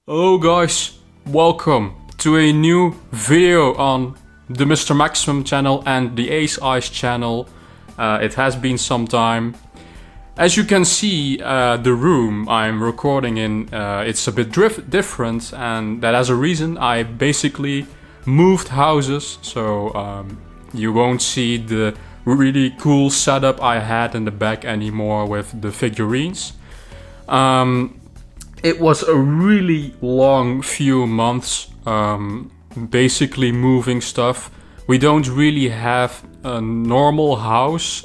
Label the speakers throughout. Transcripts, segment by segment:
Speaker 1: Hello guys, welcome to a new video on the MrMaximum channel and the Ace Eyes channel. It has been some time. As you can see, the room I'm recording in, it's a bit different, and that has a reason. I basically moved houses, so you won't see the really cool setup I had in the back anymore with the figurines. It was a really long few months, basically moving stuff. We don't really have a normal house.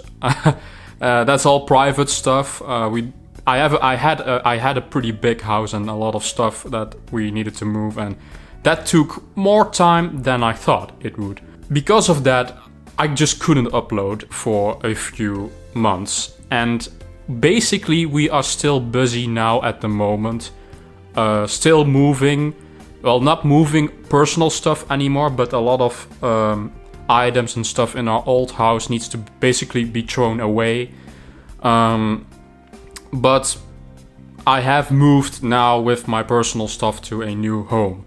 Speaker 1: That's all private stuff. I had a pretty big house and a lot of stuff that we needed to move, and that took more time than I thought it would. Because of that, I just couldn't upload for a few months, and basically we are still busy now at the moment, still moving. Well, not moving personal stuff anymore, but a lot of items and stuff in our old house needs to basically be thrown away. But I have moved now with my personal stuff to a new home.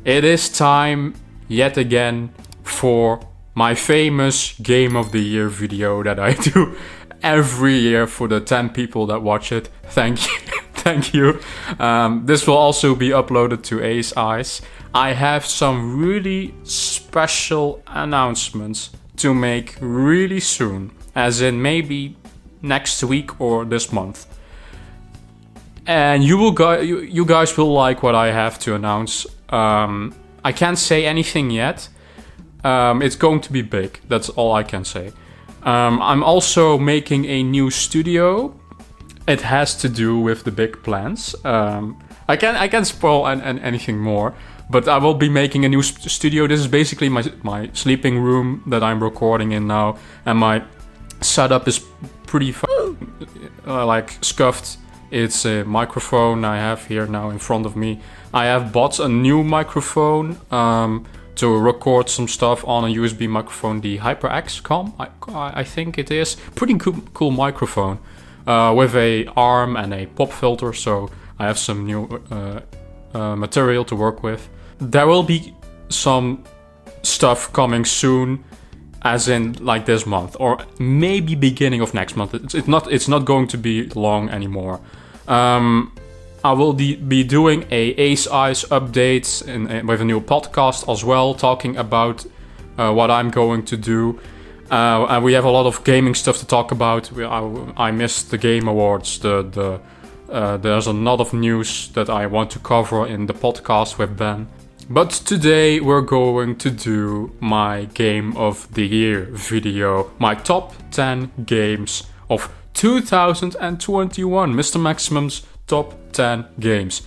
Speaker 1: It is time yet again for my famous Game of the Year video that I do every year for the 10 people that watch it. Thank you. Thank you. This will also be uploaded to Ace Eyes. I have some really special announcements to make really soon, as in maybe next week or this month. And you guys will like what I have to announce. I can't say anything yet. It's going to be big. That's all I can say. I'm also making a new studio. It has to do with the big plans. I can't spoil anything more, but I will be making a new studio. This is basically my sleeping room that I'm recording in now, and my setup is pretty like scuffed. It's a microphone I have here now in front of me. I have bought a new microphone to record some stuff on a USB microphone, the HyperX-Com, I think it is. Pretty cool microphone with a arm and a pop filter, so I have some new material to work with. There will be some stuff coming soon, as in like this month, or maybe beginning of next month. It's not going to be long anymore. I will be doing a Ace Eyes update with a new podcast as well, talking about what I'm going to do. And we have a lot of gaming stuff to talk about. I missed the Game Awards. There's a lot of news that I want to cover in the podcast with Ben. But today we're going to do my Game of the Year video. My top 10 games of 2021. MrMaximum's top 10 games.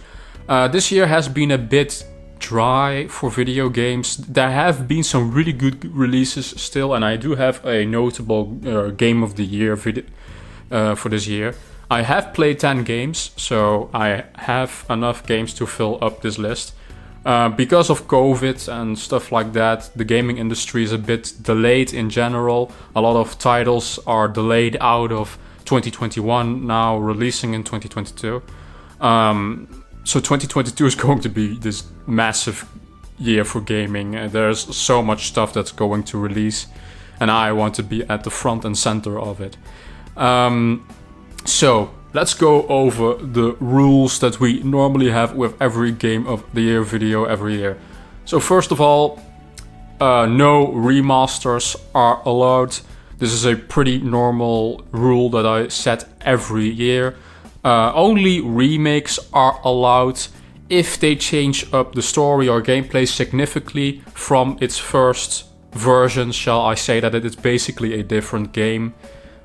Speaker 1: This year has been a bit dry for video games. There have been some really good releases still, and I do have a notable Game of the Year video for this year. I have played 10 games, so I have enough games to fill up this list. Because of COVID and stuff like that, the gaming industry is a bit delayed in general. A lot of titles are delayed out of 2021 now, releasing in 2022. So 2022 is going to be this massive year for gaming. There's so much stuff that's going to release, and I want to be at the front and center of it. So let's go over the rules that we normally have with every Game of the Year video every year. So first of all, no remasters are allowed. This is a pretty normal rule that I set every year. Only remakes are allowed if they change up the story or gameplay significantly from its first version, shall I say that it is basically a different game.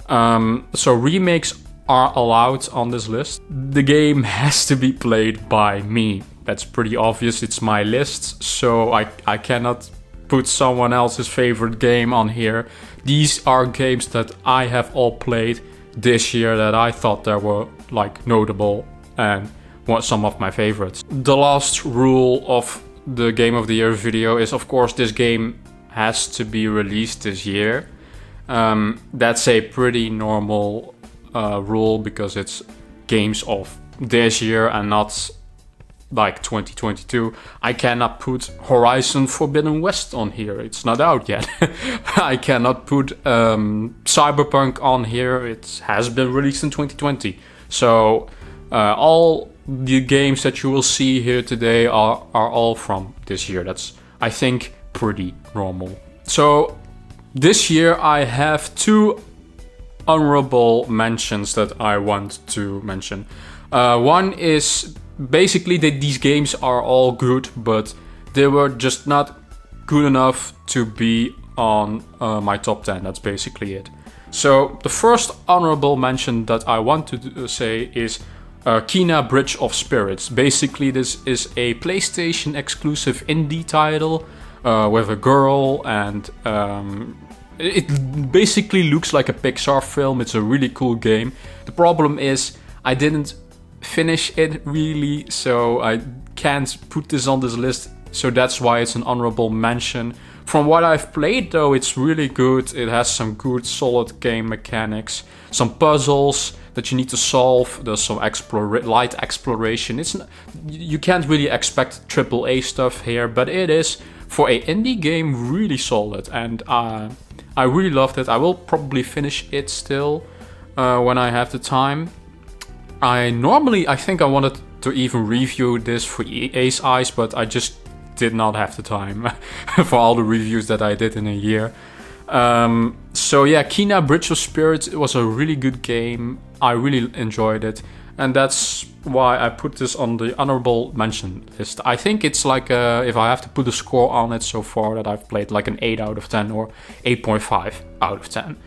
Speaker 1: So remakes are allowed on this list. The game has to be played by me. That's pretty obvious. It's my list, so I cannot put someone else's favorite game on here. These are games that I have all played this year that I thought there were like notable and some of my favorites. The last rule of the Game of the Year video is, of course, this game has to be released this year. That's a pretty normal rule because it's games of this year and not like 2022. I cannot put Horizon Forbidden West on here. It's not out yet. I cannot put Cyberpunk on here. It has been released in 2020. So all the games that you will see here today are all from this year. That's, I think, pretty normal. So this year I have 2 honorable mentions that I want to mention. One is basically that these games are all good, but they were just not good enough to be on my top 10. That's basically it. So the first honorable mention that I want to say is Kena Bridge of Spirits. Basically, this is a PlayStation exclusive indie title with a girl, and it basically looks like a Pixar film. It's a really cool game. The problem is I didn't finish it really, so I can't put this on this list, so that's why it's an honorable mention. From what I've played though, it's really good. It has some good solid game mechanics, some puzzles that you need to solve, there's some light exploration. You can't really expect AAA stuff here, but it is, for a indie game, really solid, and I really loved it. I will probably finish it still when I have the time. I think I wanted to even review this for Ace Ice, but I just did not have the time for all the reviews that I did in a year. So yeah, Kena Bridge of Spirits, it was a really good game. I really enjoyed it, and that's why I put this on the honorable mention list. I think it's like, if I have to put a score on it so far, that I've played like an 8 out of 10 or 8.5 out of 10.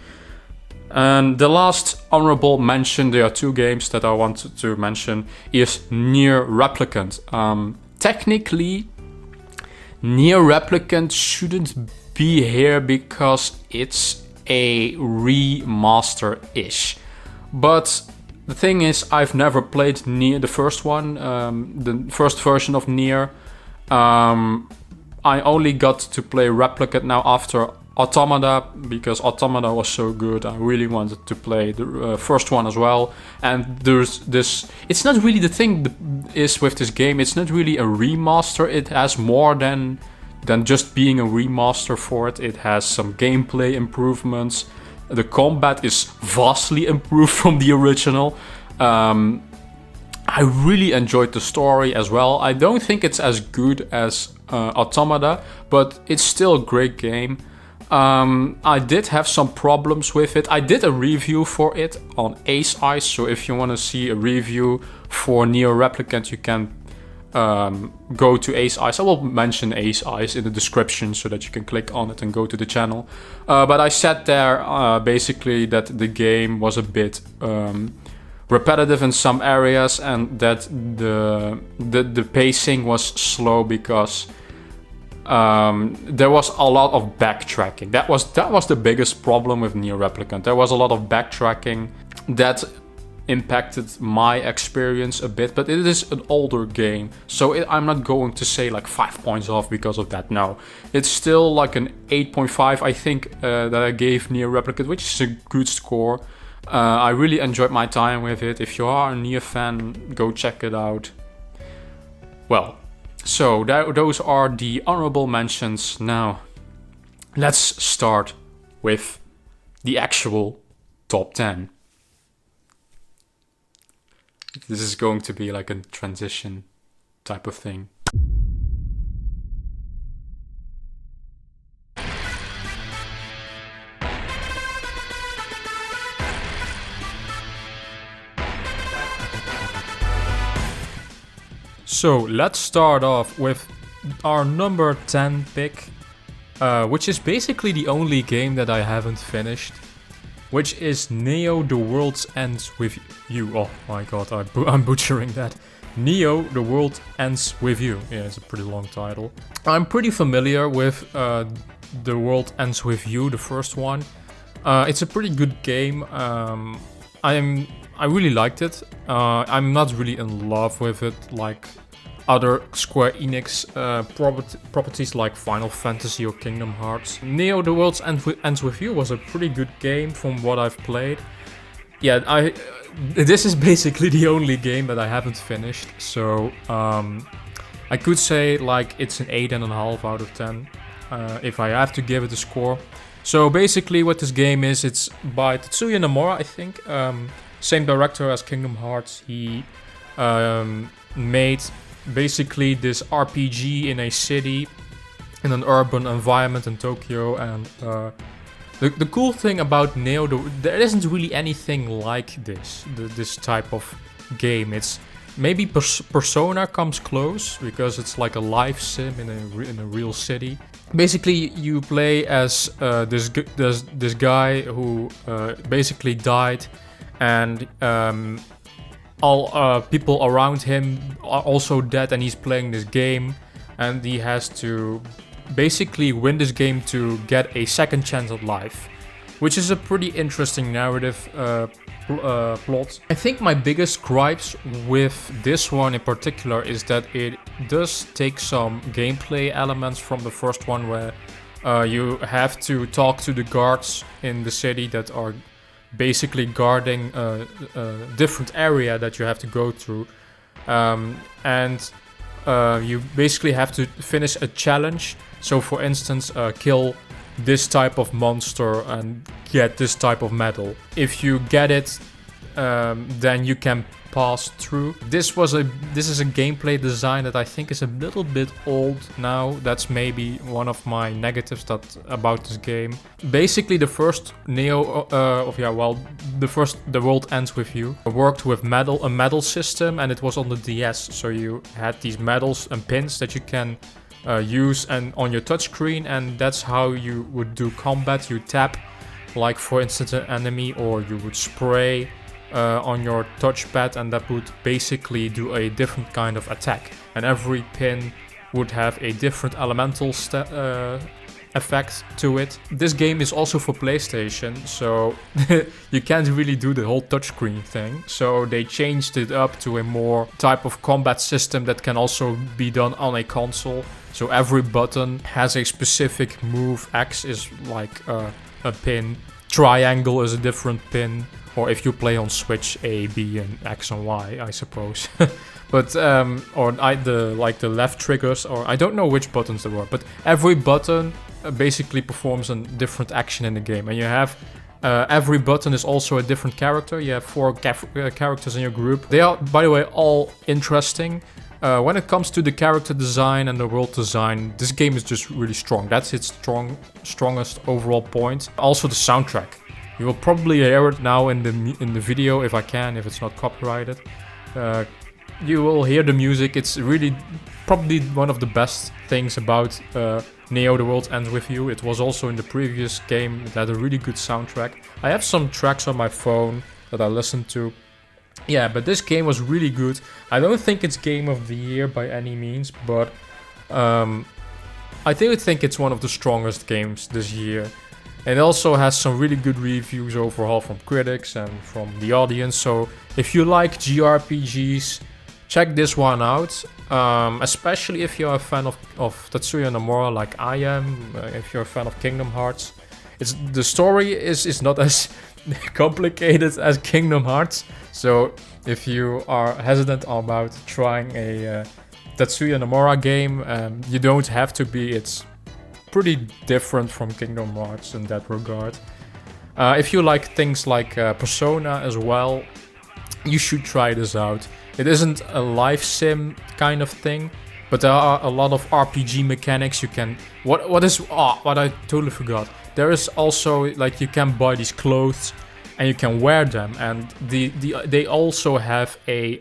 Speaker 1: And the last honorable mention, there are 2 games that I wanted to mention, is Nier Replicant. Technically, Nier Replicant shouldn't be here because it's a remaster-ish. But the thing is, I've never played Nier, the first one, the first version of Nier. I only got to play Replicant now after Automata, because Automata was so good. I really wanted to play the first one as well. And there's this, it's not really, the thing is with this game, it's not really a remaster. It has more than just being a remaster for it. It has some gameplay improvements. The combat is vastly improved from the original. I really enjoyed the story as well. I don't think it's as good as Automata, but it's still a great game. I did have some problems with it. I did a review for it on Ace Ice, so if you want to see a review for Nier Replicant, you can go to Ace Ice. I will mention Ace Ice in the description so that you can click on it and go to the channel. But I said there basically that the game was a bit repetitive in some areas, and that the pacing was slow because there was a lot of backtracking. That was the biggest problem with Nier Replicant. There was a lot of backtracking that impacted my experience a bit, but it is an older game, so I'm not going to say like 5 points off because of that. No, it's still like an 8.5 I think that I gave Nier Replicant, which is a good score. I really enjoyed my time with it. If you are a Nier fan, go check it out. Well, so those are the honorable mentions. Now let's start with the actual top 10. This is going to be like a transition type of thing. So let's start off with our number 10 pick, which is basically the only game that I haven't finished, which is Neo: The World Ends With You. Oh my god, I'm butchering that. Neo: The World Ends With You. Yeah, it's a pretty long title. I'm pretty familiar with The World Ends With You, the first one. It's a pretty good game. I really liked it. I'm not really in love with it like other Square Enix properties like Final Fantasy or Kingdom Hearts. Neo: The World Ends With You was a pretty good game from what I've played. yeah, this is basically the only game that I haven't finished, so I could say like it's an 8.5 out of 10 if I have to give it a score. So basically what this game is, it's by Tetsuya Nomura, I think, same director as Kingdom Hearts. He made basically this RPG in a city, in an urban environment in Tokyo, and the cool thing about Neo, there isn't really anything like this type of game. It's maybe Persona comes close because it's like a life sim in a real city. Basically, you play as this guy who basically died, and all people around him are also dead, and he's playing this game, and he has to basically win this game to get a second chance at life, which is a pretty interesting narrative plot. I think my biggest gripes with this one in particular is that it does take some gameplay elements from the first one, where you have to talk to the guards in the city that are basically guarding a different area that you have to go through, and you basically have to finish a challenge. So for instance, kill this type of monster and get this type of medal. If you get it, then you can pass through. This is a gameplay design that I think is a little bit old now. That's maybe one of my negatives about this game. Basically, the first Neo, The World Ends With You worked with a medal system, and it was on the DS. So you had these medals and pins that you can use and on your touchscreen, and that's how you would do combat. You tap, like for instance, an enemy, or you would spray on your touchpad, and that would basically do a different kind of attack. And every pin would have a different elemental effect to it. This game is also for PlayStation, so you can't really do the whole touchscreen thing. So they changed it up to a more type of combat system that can also be done on a console. So every button has a specific move. X is like a pin. Triangle is a different pin. Or if you play on Switch, A, B, and X and Y, I suppose. But the left triggers, or I don't know which buttons there were. But every button basically performs a different action in the game, and you have every button is also a different character. You have 4 characters in your group. They are, by the way, all interesting. When it comes to the character design and the world design, this game is just really strong. That's its strongest overall point. Also the soundtrack. You will probably hear it now in the video if it's not copyrighted. You will hear the music. It's really probably one of the best things about Neo: The World Ends With You. It was also in the previous game. It had a really good soundtrack. I have some tracks on my phone that I listened to. Yeah, but this game was really good. I don't think it's Game of the Year by any means, but I think it's one of the strongest games this year. It also has some really good reviews overall from critics and from the audience. So if you like JRPGs, check this one out. Especially if you're a fan of Tetsuya Nomura like I am. If you're a fan of Kingdom Hearts. The story is not as complicated as Kingdom Hearts. So if you are hesitant about trying a Tetsuya Nomura game, you don't have to be. It's pretty different from Kingdom Hearts in that regard. If you like things like Persona as well, you should try this out. It isn't a life sim kind of thing, but there are a lot of RPG mechanics. You can what I totally forgot. There is also like you can buy these clothes and you can wear them, and they also have a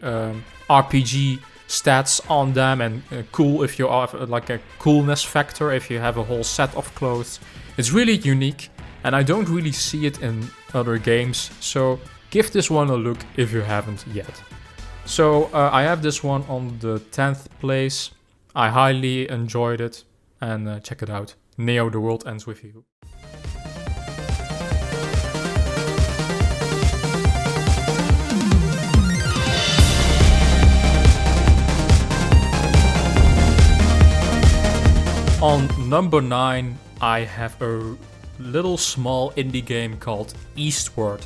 Speaker 1: RPG stats on them, and cool if you are like a coolness factor if you have a whole set of clothes. It's really unique, and I don't really see it in other games, so give this one a look if you haven't yet. So I have this one on the 10th place. I highly enjoyed it, and check it out. Neo: The World Ends With You. On number 9, I have a little small indie game called Eastward.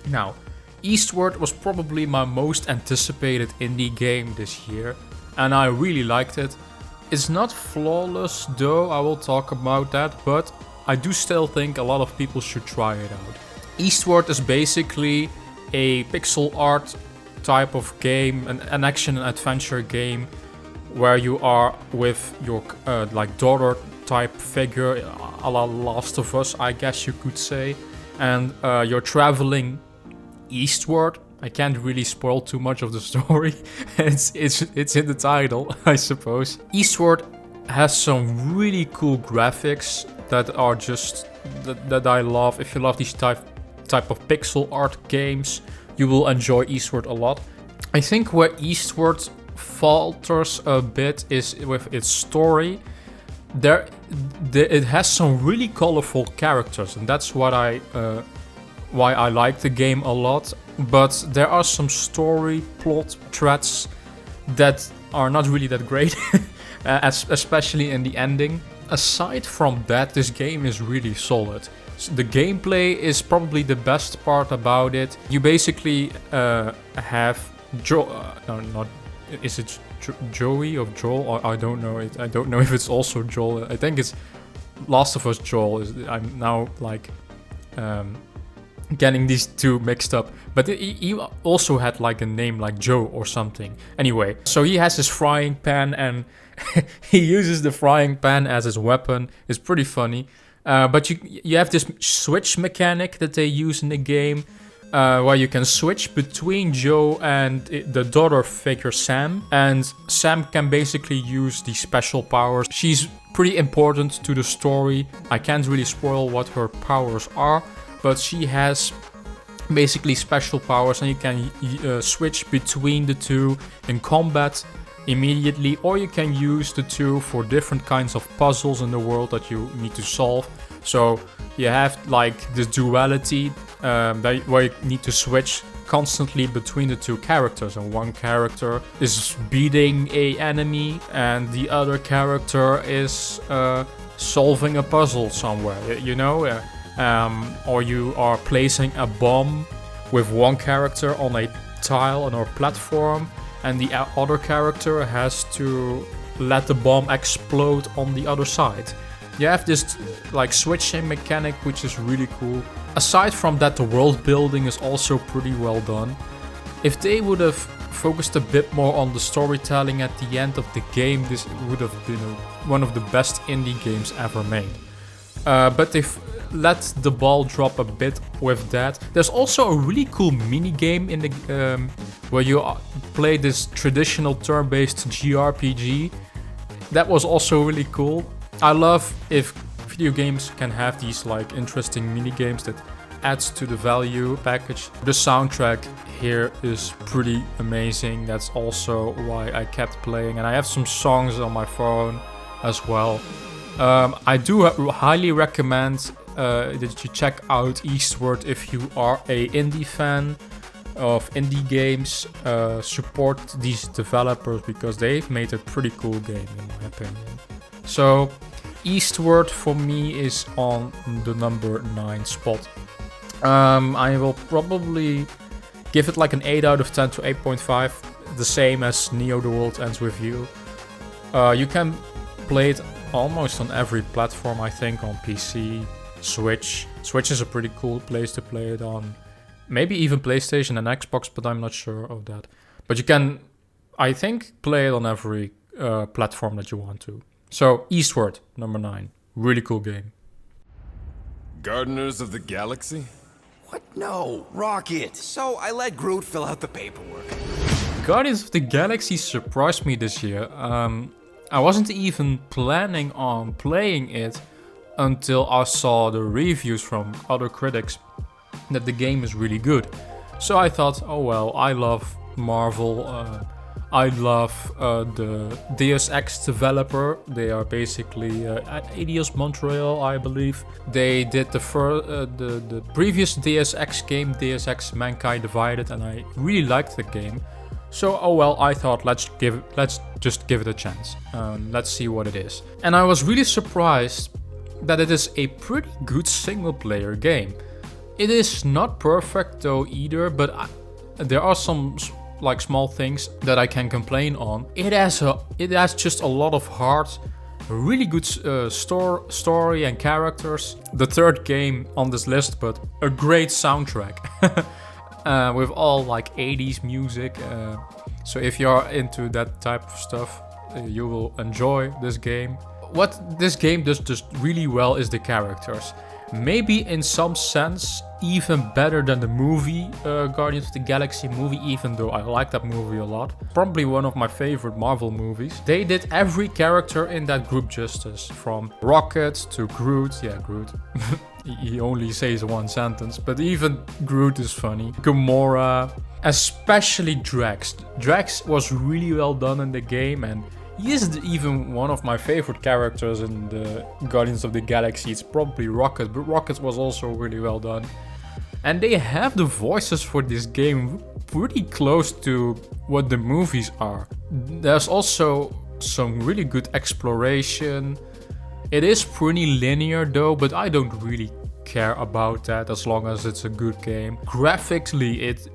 Speaker 1: Now, Eastward was probably my most anticipated indie game this year, and I really liked it. It's not flawless though, I will talk about that, but I do still think a lot of people should try it out. Eastward is basically a pixel art type of game, an action and adventure game, where you are with your like daughter type figure, a la Last of Us, I guess you could say, and you're traveling eastward. I can't really spoil too much of the story. it's in the title, I suppose. Eastward has some really cool graphics that are just that I love. If you love these type of pixel art games, you will enjoy Eastward a lot. I think where Eastward falters a bit is with its story. It has some really colorful characters, and that's what why I like the game a lot. But there are some story plot threads that are not really that great, especially in the ending. Aside from that, this game is really solid. The gameplay is probably the best part about it. You basically have is it Joey or Joel? I don't know. I don't know if it's also Joel. I think it's Last of Us Joel. I'm now like getting these two mixed up. But he also had like a name like Joe or something. Anyway, so he has his frying pan and he uses the frying pan as his weapon. It's pretty funny. But you have this switch mechanic that they use in the game, where you can switch between Joe and the daughter figure Sam. And Sam can basically use these special powers. She's pretty important to the story. I can't really spoil what her powers are, but she has basically special powers, and you can switch between the two in combat immediately, or you can use the two for different kinds of puzzles in the world that you need to solve. So you have like this duality where you need to switch constantly between the two characters, and one character is beating a enemy and the other character is solving a puzzle somewhere, you know, or you are placing a bomb with one character on a tile on a platform, and the other character has to let the bomb explode on the other side. You have this like switching mechanic, which is really cool. Aside from that, the world building is also pretty well done. If they would have focused a bit more on the storytelling at the end of the game, this would have been one of the best indie games ever made. But they've let the ball drop a bit with that. There's also a really cool mini game in the where you play this traditional turn-based JRPG. That was also really cool. I love if video games can have these like interesting mini games that adds to the value package. The soundtrack here is pretty amazing. That's also why I kept playing, and I have some songs on my phone as well. I do highly recommend that you check out Eastward if you are a indie fan of indie games. Support these developers because they've made a pretty cool game in my opinion. So Eastward for me is on the number 9 spot. I will probably give it like an 8 out of 10 to 8.5, the same as Neo The World Ends With You. You can play it almost on every platform, I think, on PC, Switch. Switch is a pretty cool place to play it on. Maybe even PlayStation and Xbox, but I'm not sure of that. But you can, I think, play it on every platform that you want to. So, Eastward, number 9. Really cool game.
Speaker 2: Gardeners of the Galaxy?
Speaker 3: What? No, Rocket. So I let Groot fill out the paperwork.
Speaker 1: Guardians of the Galaxy surprised me this year. I wasn't even planning on playing it until I saw the reviews from other critics that the game is really good. So I thought, oh well, I love Marvel. I love the Deus Ex developer. They are basically at Eidos Montreal, I believe. They did the previous Deus Ex game, Deus Ex Mankind Divided, and I really liked the game. So, oh well, I thought let's just give it a chance. Let's see what it is. And I was really surprised that it is a pretty good single player game. It is not perfect though either, but there are some like small things that I can complain on. It has just a lot of heart, a really good story and characters. The third game on this list, but a great soundtrack with all like 80s music. So if you're into that type of stuff, you will enjoy this game. What this game does just really well is the characters. Maybe in some sense even better than the movie Guardians of the Galaxy movie, even though I like that movie a lot. Probably one of my favorite Marvel movies. They did every character in that group justice, from Rocket to Groot. Yeah, Groot. He only says one sentence, but even Groot is funny. Gamora, especially Drax. Drax was really well done in the game, and he is even one of my favorite characters in the Guardians of the Galaxy. It's probably Rocket, but Rocket was also really well done. And they have the voices for this game pretty close to what the movies are. There's also some really good exploration. It is pretty linear though, but I don't really care about that as long as it's a good game. Graphically, it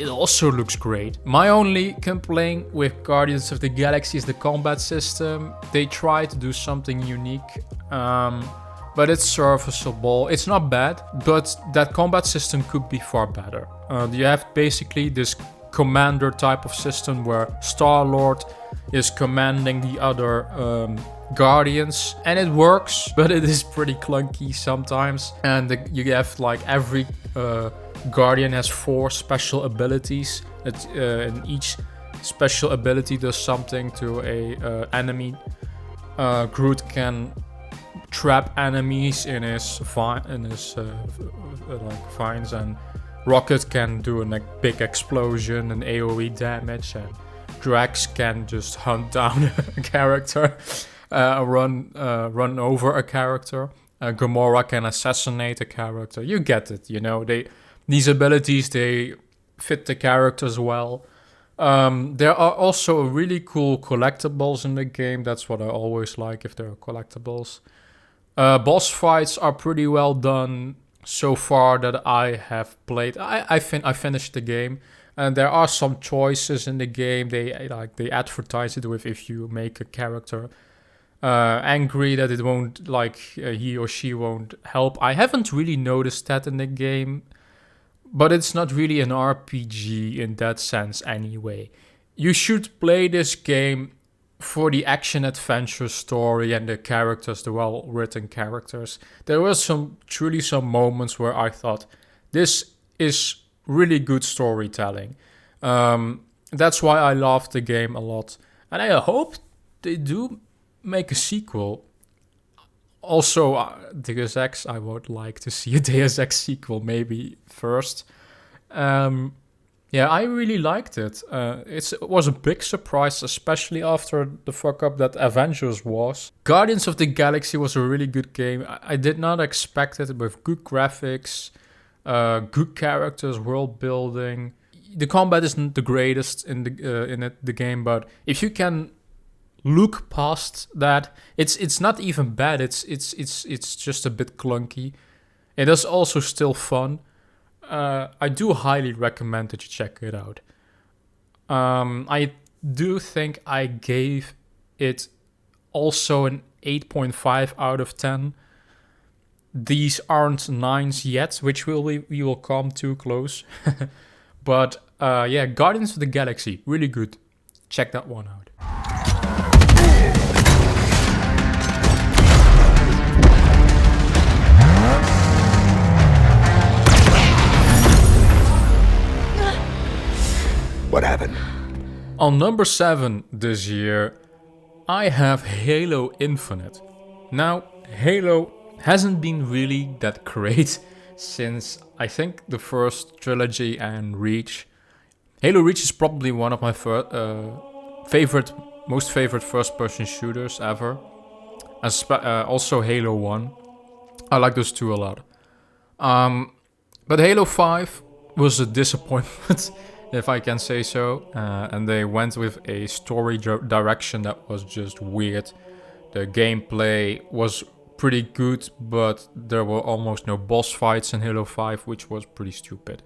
Speaker 1: also looks great. My only complaint with Guardians of the Galaxy is the combat system. They try to do something unique, but it's serviceable. It's not bad, but that combat system could be far better. You have basically this commander type of system where Star-Lord is commanding the other Guardians, and it works, but it is pretty clunky sometimes. And you have like every Guardian has 4 special abilities, and each special ability does something to a enemy. Groot can trap enemies in his vines, and Rocket can do a big explosion and AoE damage, and Drax can just hunt down a character, run over a character. Gamora can assassinate a character. You get it, you know. These abilities, they fit the characters well. There are also really cool collectibles in the game. That's what I always like, if there are collectibles. Boss fights are pretty well done so far that I have played. I finished the game, and there are some choices in the game. They advertise it with, if you make a character angry, that it won't, he or she won't help. I haven't really noticed that in the game, but it's not really an RPG in that sense anyway. You should play this game for the action-adventure story and the characters, the well-written characters. There were truly some moments where I thought, this is really good storytelling. That's why I loved the game a lot. And I hope they do make a sequel. Also, Deus Ex, I would like to see a Deus Ex sequel, maybe first. Yeah, I really liked it. It was a big surprise, especially after the fuck-up that Avengers was. Guardians of the Galaxy was a really good game. I did not expect it, with good graphics, good characters, world building. The combat isn't the greatest in the game, but if you can look past that, it's not even bad. It's just a bit clunky. It is also still fun. I do highly recommend that you check it out. I do think I gave it also an 8.5 out of 10. These aren't 9s yet, which we will come too close. But yeah, Guardians of the Galaxy, really good. Check that one out.
Speaker 3: What happened?
Speaker 1: On number 7 this year, I have Halo Infinite. Now, Halo hasn't been really that great since, I think, the first trilogy and Reach. Halo Reach is probably one of my most favorite first-person shooters ever. Also Halo 1. I like those two a lot. But Halo 5 was a disappointment, if I can say so. And they went with a story direction that was just weird. The gameplay was pretty good, but there were almost no boss fights in Halo 5, which was pretty stupid.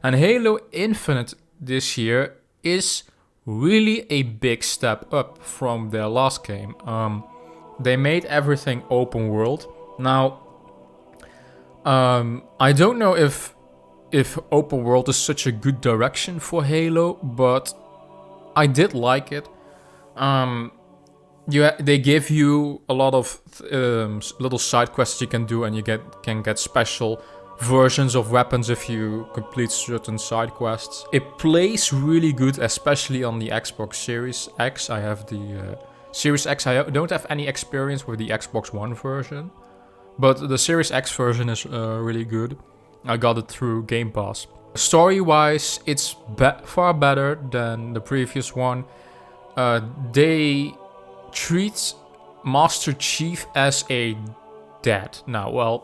Speaker 1: And Halo Infinite this year is really a big step up from their last game. They made everything open world. Now, I don't know if open world is such a good direction for Halo, but I did like it. They give you a lot of little side quests you can do, and you can get special versions of weapons if you complete certain side quests. It plays really good, especially on the Xbox Series X. I have the Series X. I don't have any experience with the Xbox One version, but the Series X version is really good. I got it through Game Pass. Story-wise, it's far better than the previous one. They treat Master Chief as a dad now. Well,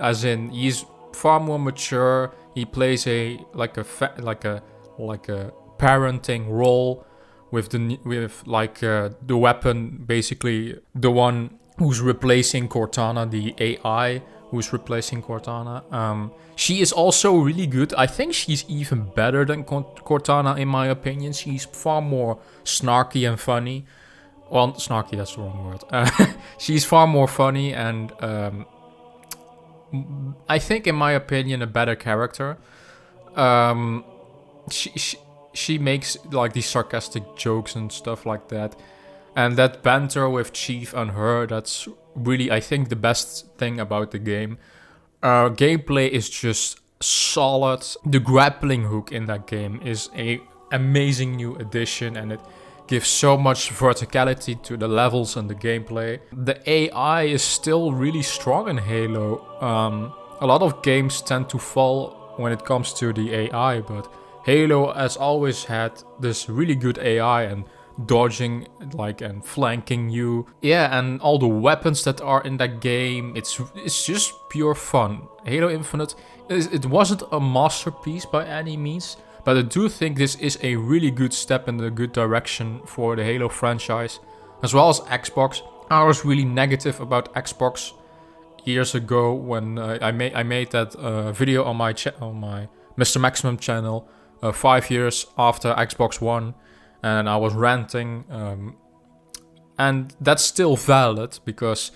Speaker 1: as in he's far more mature. He plays a parenting role with the weapon, basically the one who's replacing Cortana, the AI who's replacing Cortana. She is also really good. I think she's even better than Cortana in my opinion. She's far more snarky and funny. Well, snarky, that's the wrong word. She's far more funny and I think, in my opinion, a better character. She makes like these sarcastic jokes and stuff like that. And that banter with Chief and her, that's really, I think, the best thing about the game. Gameplay is just solid. The grappling hook in that game is a amazing new addition, and it gives so much verticality to the levels and the gameplay. The AI is still really strong in Halo. A lot of games tend to fall when it comes to the AI, but Halo has always had this really good AI and dodging and flanking you. Yeah, and all the weapons that are in that game, it's just pure fun. Halo Infinite, it wasn't a masterpiece by any means, but I do think this is a really good step in the good direction for the Halo franchise, as well as Xbox. I was really negative about Xbox years ago when I made that video on my MrMaximum channel 5 years after Xbox One, and I was ranting, and that's still valid because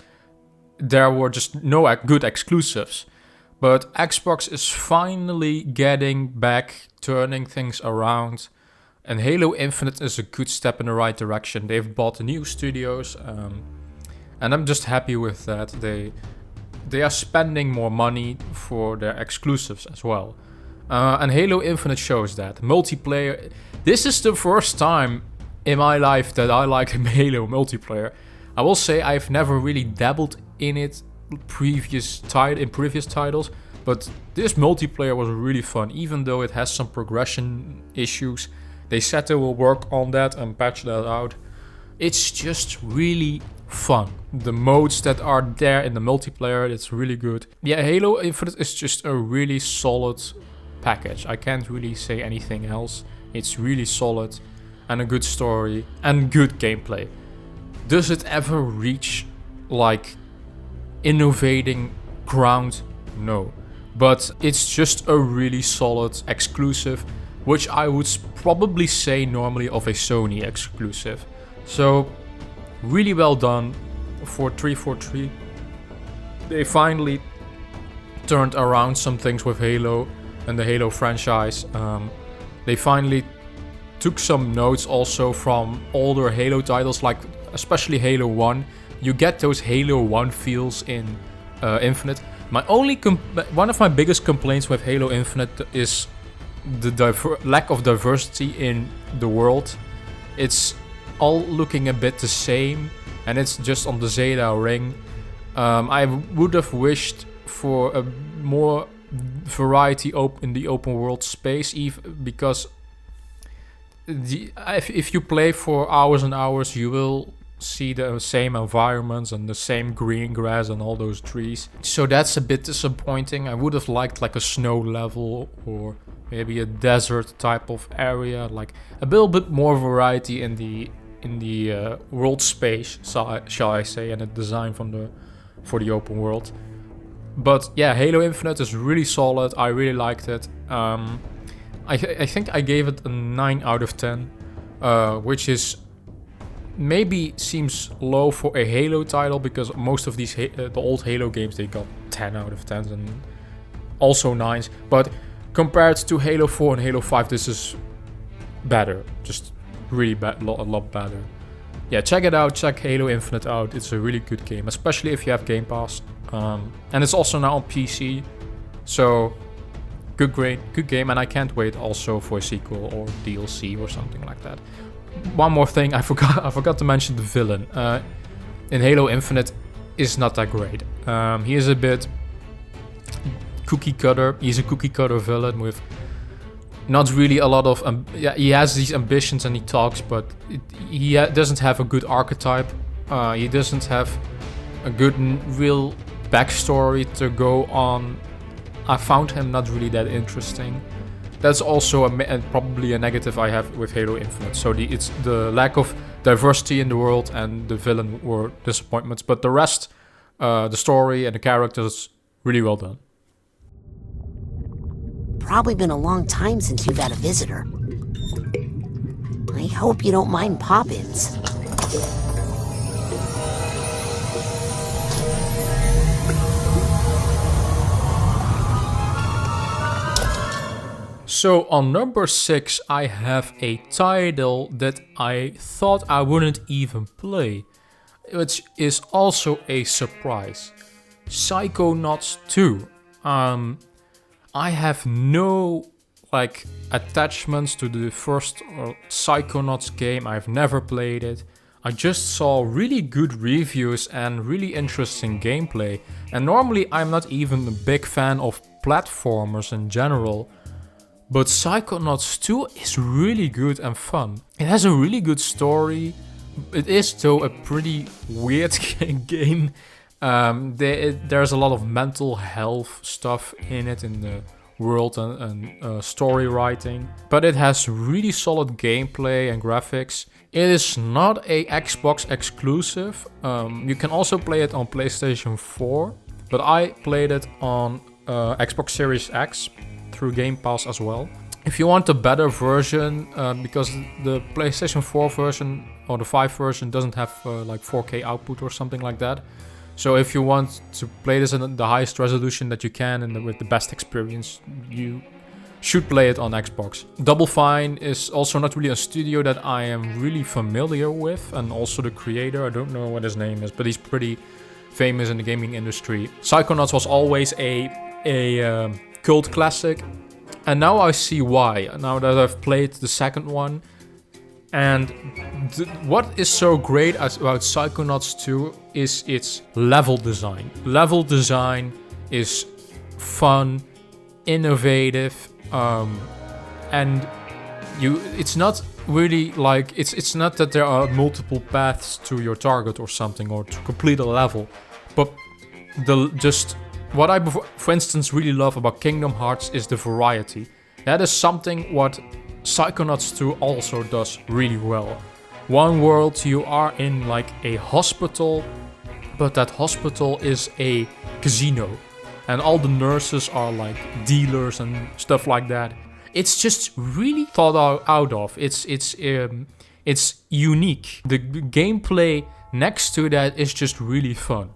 Speaker 1: there were just no good exclusives. But Xbox is finally getting back, turning things around, and Halo Infinite is a good step in the right direction. They've bought new studios, and I'm just happy with that. They are spending more money for their exclusives as well. And Halo Infinite shows that. Multiplayer, this is the first time in my life that I like Halo multiplayer. I will say I've never really dabbled in it in previous titles, but this multiplayer was really fun, even though it has some progression issues. They said they will work on that and patch that out. It's just really fun. The modes that are there in the multiplayer, it's really good. Yeah, Halo Infinite is just a really solid package. I can't really say anything else. It's really solid and a good story and good gameplay. Does it ever reach innovating ground? No. But it's just a really solid exclusive, which I would probably say normally of a Sony exclusive. So, really well done for 343. They finally turned around some things with Halo and the Halo franchise. They finally took some notes also from older Halo titles, like especially Halo 1. You get those Halo 1 feels in Infinite. One of my biggest complaints with Halo Infinite is the lack of diversity in the world. It's all looking a bit the same, and it's just on the Zeta ring. I would have wished for a more variety in the open world space, because if you play for hours and hours, you will see the same environments and the same green grass and all those trees. So that's a bit disappointing. I would have liked a snow level or maybe a desert type of area, like a little bit more variety in the world space, shall I say, and the design from for the open world. But yeah, Halo Infinite is really solid. I really liked it. I think I gave it a 9 out of 10, which is maybe seems low for a Halo title, because most of these the old Halo games, they got 10 out of 10s and also 9s. But compared to Halo 4 and Halo 5, this is better. Just really a lot better. Yeah, check it out. Check Halo Infinite out. It's a really good game, especially if you have Game Pass. And it's also now on PC. So good game, and I can't wait also for a sequel or DLC or something like that. One more thing, I forgot to mention the villain. In Halo Infinite is not that great. He is a bit cookie cutter. He's a cookie cutter villain with not really a lot of... he has these ambitions and he talks, but he doesn't have a good archetype. He doesn't have a good real backstory to go on. I found him not really that interesting. That's also probably a negative I have with Halo Infinite. So it's the lack of diversity in the world, and the villain were disappointments. But the rest, the story and the characters, really well done.
Speaker 4: Probably been a long time since you've had a visitor. I hope you don't mind pop-ins.
Speaker 1: So on number 6, I have a title that I thought I wouldn't even play, which is also a surprise. Psychonauts 2. I have no attachments to the first Psychonauts game. I've never played it. I just saw really good reviews and really interesting gameplay. And normally I'm not even a big fan of platformers in general. But Psychonauts 2 is really good and fun. It has a really good story. It is though a pretty weird game. There's a lot of mental health stuff in it, in the world and story writing. But it has really solid gameplay and graphics. It is not a Xbox exclusive. You can also play it on PlayStation 4. But I played it on Xbox Series X through Game Pass as well. If you want a better version, because the PlayStation 4 version or the 5 version doesn't have 4K output or something like that. So if you want to play this in the highest resolution that you can and with the best experience, you should play it on Xbox. Double Fine is also not really a studio that I am really familiar with, and also the creator, I don't know what his name is, but he's pretty famous in the gaming industry. Psychonauts was always a cult classic, and now I see why, now that I've played the second one. And what is so great about Psychonauts 2 is its level design. Level design is fun, innovative, and it's not really it's not that there are multiple paths to your target or something, or to complete a level, but what I, for instance, really love about Kingdom Hearts is the variety. That is something what Psychonauts 2 also does really well. One world you are in a hospital, but that hospital is a casino. And all the nurses are dealers and stuff like that. It's just really thought out of. It's unique. The gameplay next to that is just really fun.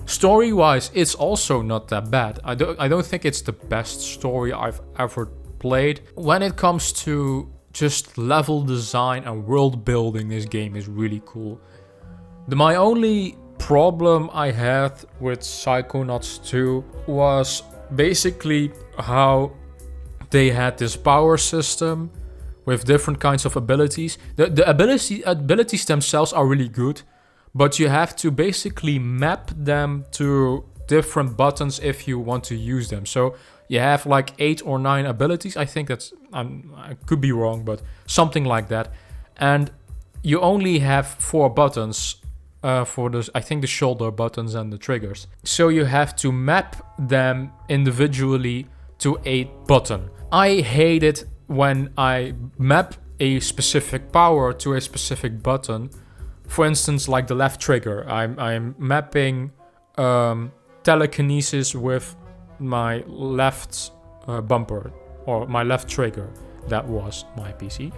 Speaker 1: Story-wise, it's also not that bad. I don't think it's the best story I've ever played. When it comes to just level design and world building, this game is really cool. My only problem I had with Psychonauts 2 was basically how they had this power system with different kinds of abilities. The abilities themselves are really good, but you have to basically map them to different buttons if you want to use them. So you have 8 or 9 abilities. I think I could be wrong, but something like that. And you only have 4 buttons for the shoulder buttons and the triggers. So you have to map them individually to a button. I hate it when I map a specific power to a specific button. For instance, the left trigger. I'm mapping telekinesis with my left bumper or my left trigger. That was my PC.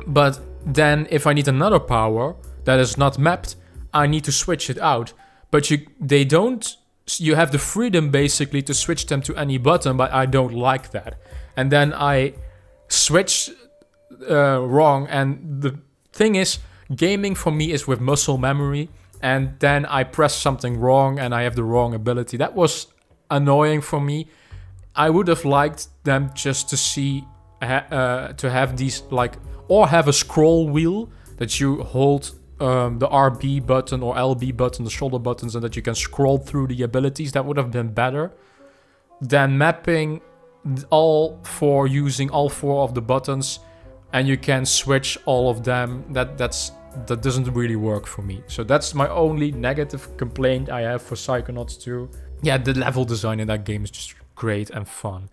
Speaker 1: But then if I need another power that is not mapped, I need to switch it out. But you have the freedom basically to switch them to any button, but I don't like that. And then I switch wrong, and the thing is, gaming for me is with muscle memory, and then I press something wrong and I have the wrong ability. That was annoying for me. I would have liked them just to see, to have these like, or have a scroll wheel that you hold the RB button or LB button, the shoulder buttons, and that you can scroll through the abilities. That would have been better than mapping using all 4 of the buttons, and you can switch all of them. That doesn't really work for me. So that's my only negative complaint I have for Psychonauts 2. Yeah, the level design in that game is just great and fun.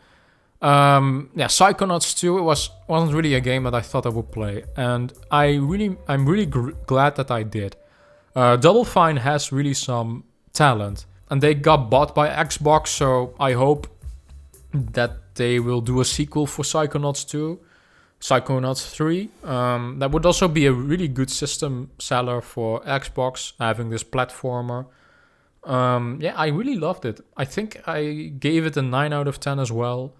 Speaker 1: Psychonauts 2, it wasn't really a game that I thought I would play, and I'm really glad that I did. Double Fine has really some talent, and they got bought by Xbox, so I hope that they will do a sequel for Psychonauts 2, Psychonauts 3. That would also be a really good system seller for Xbox, having this platformer. I really loved it. I think I gave it a 9 out of 10 as well.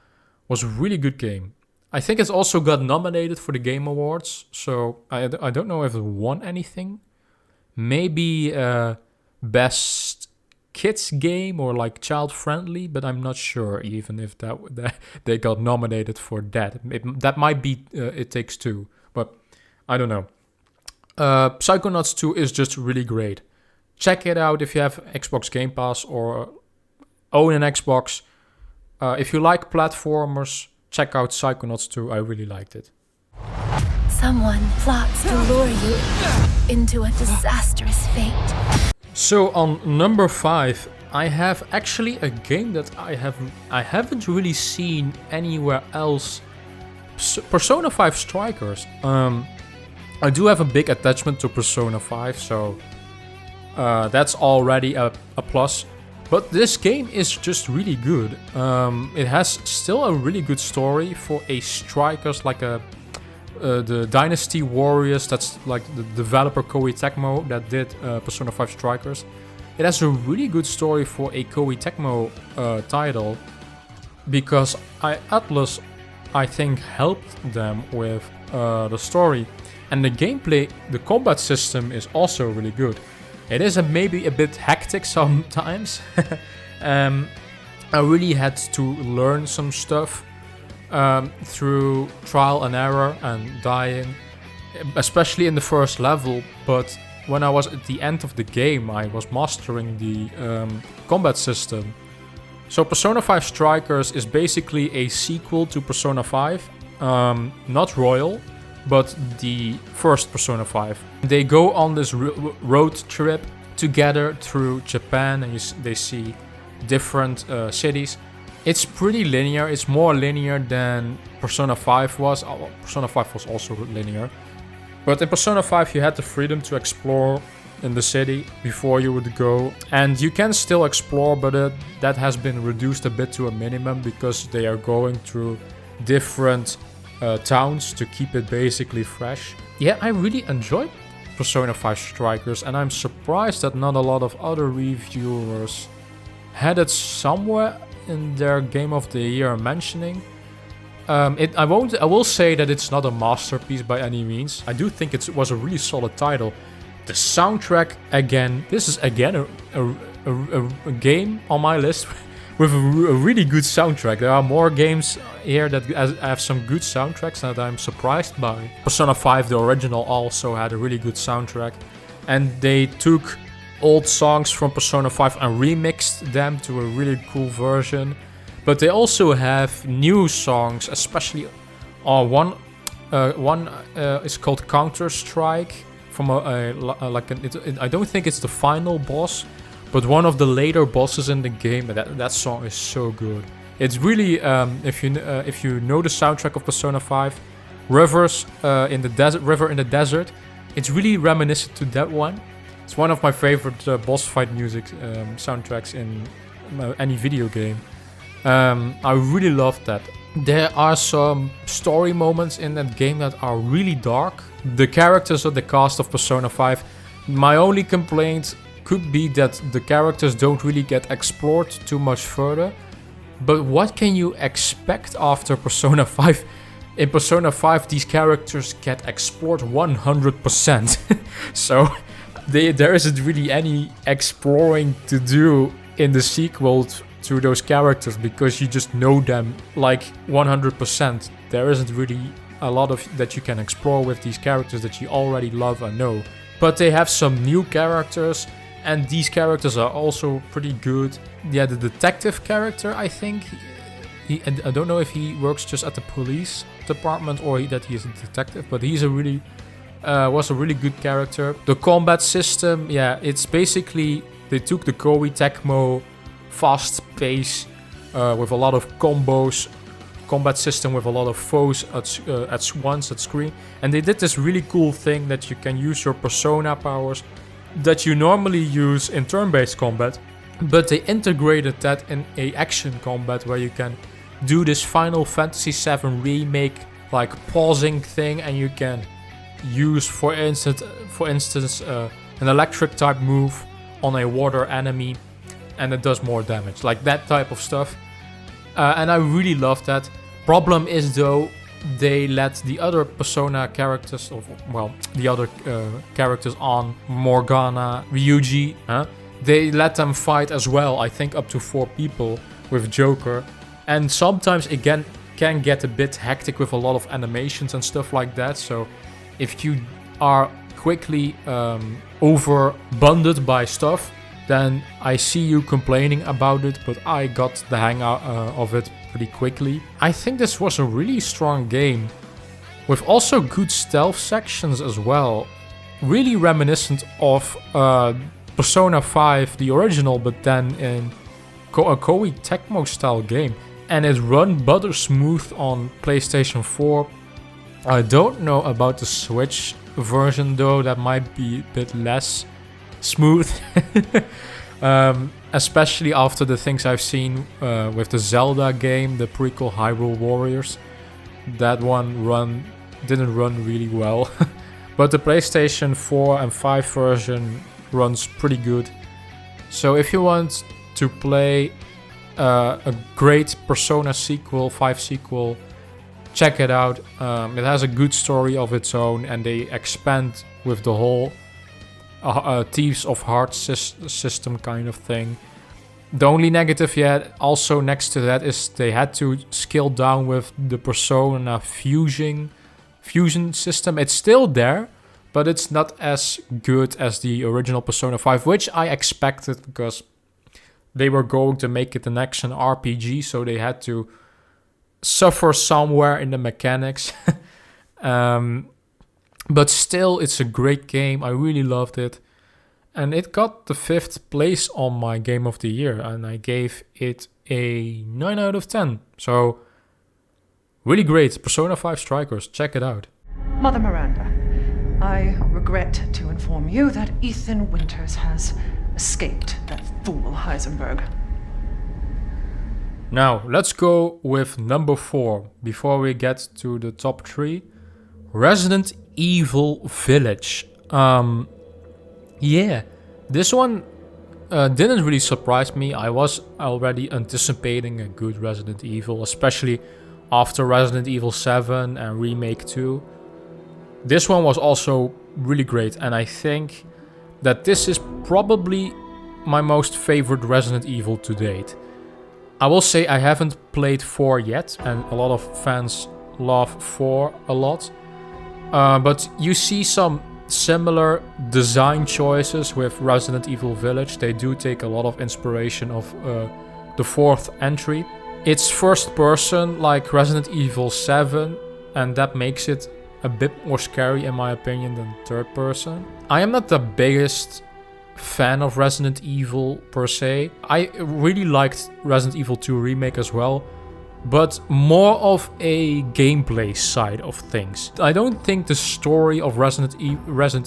Speaker 1: Was a really good game. I think it's also got nominated for the Game Awards, so I don't know if it won anything. Maybe best kids game or like child friendly, but I'm not sure even if that they got nominated for that. That might be It Takes Two, but I don't know. Psychonauts 2 is just really great. Check it out if you have Xbox Game Pass or own an Xbox. If you like platformers, check out Psychonauts 2. I really liked it.
Speaker 5: Someone plots to lure you into a disastrous fate.
Speaker 1: So on number 5, I have actually a game that I haven't really seen anywhere else. Persona 5 Strikers. I do have a big attachment to Persona 5, so that's already a plus. But this game is just really good. It has still a really good story for a Strikers, like the Dynasty Warriors. That's like the developer Koei Tecmo that did Persona 5 Strikers. It has a really good story for a Koei Tecmo title, because Atlus, I think, helped them with the story. And the gameplay, the combat system is also really good. It is maybe a bit hectic sometimes. I really had to learn some stuff through trial and error and dying, especially in the first level. But when I was at the end of the game, I was mastering the combat system. So Persona 5 Strikers is basically a sequel to Persona 5, not Royal, but the first Persona 5. They go on this road trip together through Japan, and they see different cities. It's pretty linear. It's more linear than Persona 5 was. Persona 5 was also linear. But in Persona 5 you had the freedom to explore in the city before you would go. And you can still explore, but that has been reduced a bit to a minimum because they are going through different towns to keep it basically fresh. Yeah, I really enjoyed Persona 5 Strikers, and I'm surprised that not a lot of other reviewers had it somewhere in their Game of the Year mentioning. I will say that it's not a masterpiece by any means. I do think it was a really solid title. The soundtrack, again, this is again a game on my list with a really good soundtrack. There are more games here that have some good soundtracks that I'm surprised by. Persona 5, the original, also had a really good soundtrack. And they took old songs from Persona 5 and remixed them to a really cool version. But they also have new songs, especially one is called Counter-Strike from I don't think it's the final boss, but one of the later bosses in the game. That song is so good. It's really if you know the soundtrack of Persona 5, River in the Desert, it's really reminiscent to that one. It's one of my favorite boss fight music soundtracks in any video game. I really love that. There are some story moments in that game that are really dark. The characters of the cast of Persona 5, my only complaint could be that the characters don't really get explored too much further. But what can you expect after Persona 5? In Persona 5, these characters get explored 100%. So there isn't really any exploring to do in the sequel to those characters, because you just know them like 100%. There isn't really a lot of that you can explore with these characters that you already love and know. But they have some new characters, and these characters are also pretty good. Yeah, the detective character, I think, I don't know if he works just at the police department or that he is a detective, but he's was a really good character. The combat system, yeah, it's basically, they took the Koei Tecmo fast pace with a lot of combos, combat system with a lot of foes at once at screen, and they did this really cool thing that you can use your persona powers that you normally use in turn-based combat, but they integrated that in a action combat where you can do this Final Fantasy VII remake like pausing thing, and you can use for instance an electric type move on a water enemy and it does more damage, like that type of stuff. And I really love that. Problem is though, they let the other Persona characters, the other characters on Morgana, Ryuji, they let them fight as well, I think up to 4 people with Joker. And sometimes again can get a bit hectic with a lot of animations and stuff like that. So if you are quickly overbundled by stuff, then I see you complaining about it, but I got the hang of it pretty quickly. I think this was a really strong game, with also good stealth sections as well. Really reminiscent of Persona 5, the original, but then in a Koei Tecmo style game. And it run butter smooth on PlayStation 4. I don't know about the Switch version though, that might be a bit less smooth. Especially after the things I've seen with the Zelda game, the prequel Hyrule Warriors. That one didn't run really well. But the PlayStation 4 and 5 version runs pretty good. So if you want to play a great Persona sequel, 5 sequel, check it out. It has a good story of its own, and they expand with the whole Thieves of Heart system kind of thing. The only negative yet, also next to that, is they had to scale down with the Persona fusion system. It's still there, but it's not as good as the original Persona 5, which I expected because they were going to make it an action RPG, so they had to suffer somewhere in the mechanics. But still, it's a great game. I really loved it. And it got the 5th place on my Game of the Year, and I gave it a 9 out of 10. So, really great. Persona 5 Strikers, check it out.
Speaker 6: Mother Miranda, I regret to inform you that Ethan Winters has escaped that fool Heisenberg.
Speaker 1: Now, let's go with number 4 before we get to the top 3. Resident Evil Village. Yeah, this one didn't really surprise me. I was already anticipating a good Resident Evil, especially after Resident Evil 7 and Remake 2. This one was also really great, and I think that this is probably my most favorite Resident Evil to date. I will say I haven't played 4 yet, and a lot of fans love 4 a lot. But you see some similar design choices with Resident Evil Village. They do take a lot of inspiration of the 4th entry. It's first person like Resident Evil 7, and that makes it a bit more scary in my opinion than third person. I am not the biggest fan of Resident Evil per se. I really liked Resident Evil 2 Remake as well, but more of a gameplay side of things. I don't think the story of Resident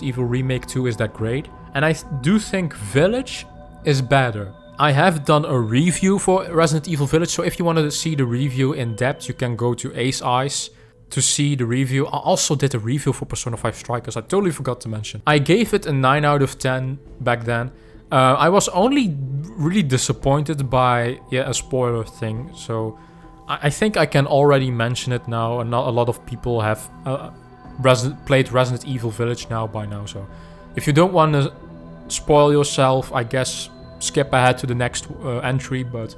Speaker 1: Evil Remake 2 is that great, And I do think Village is better. I have done a review for Resident Evil Village, so if you want to see the review in depth, you can go to Ace Eyes to see the review. I also did a review for Persona 5 Strikers, I totally forgot to mention. I gave it a 9 out of 10 back then. I was only really disappointed by, a spoiler thing, so I think I can already mention it now, and not a lot of people have played Resident Evil Village now by now, so if you don't want to spoil yourself, I guess skip ahead to the next entry, but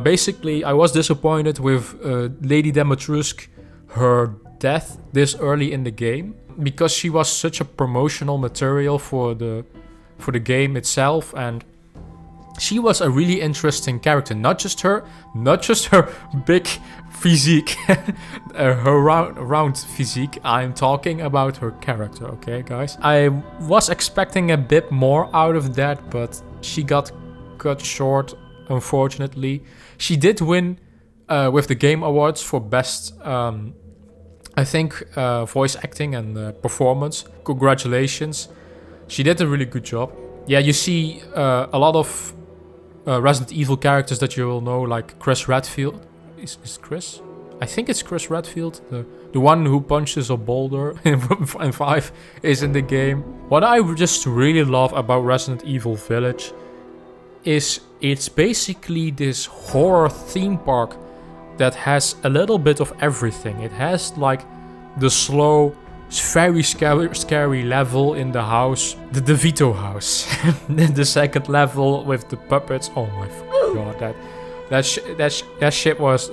Speaker 1: basically I was disappointed with Lady Dimitrescu, her death this early in the game, because she was such a promotional material for the game itself, and she was a really interesting character. Not just her big physique, her round physique. I'm talking about her character, okay, guys? I was expecting a bit more out of that, but she got cut short, unfortunately. She did win with the Game Awards for best, I think, voice acting and performance. Congratulations. She did a really good job. Yeah, you see a lot of Resident Evil characters that you will know, like Chris Redfield. Is Chris? I think it's Chris Redfield. The one who punches a boulder in 5 is in the game. What I just really love about Resident Evil Village is it's basically this horror theme park that has a little bit of everything. It has like the slow, very scary level in the house, the DeVito house. The second level with the puppets. Oh my god, that shit was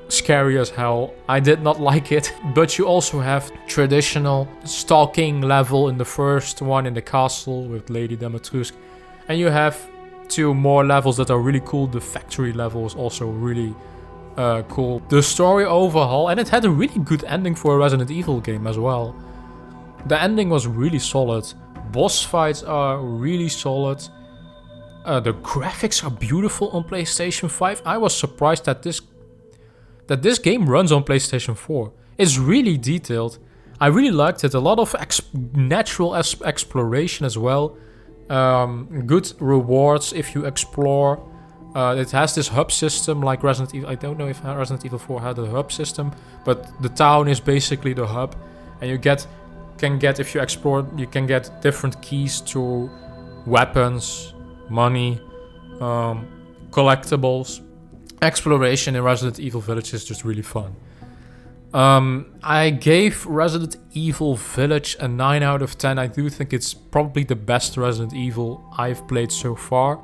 Speaker 1: scary as hell. I did not like it. But you also have traditional stalking level in the first one in the castle with Lady Dimitrescu, and you have 2 more levels that are really cool. The factory level is also really cool. The story overhaul, and it had a really good ending for a Resident Evil game as well. The ending was really solid. Boss fights are really solid. The graphics are beautiful on PlayStation 5. I was surprised that this game runs on PlayStation 4. It's really detailed. I really liked it. A lot of natural exploration as well. Good rewards if you explore. It has this hub system like Resident Evil. I don't know if Resident Evil 4 had a hub system, but the town is basically the hub, and you can get if you explore, you can get different keys to weapons, money, collectibles. Exploration in Resident Evil Village is just really fun. I gave Resident Evil Village a 9 out of 10. I do think it's probably the best Resident Evil I've played so far.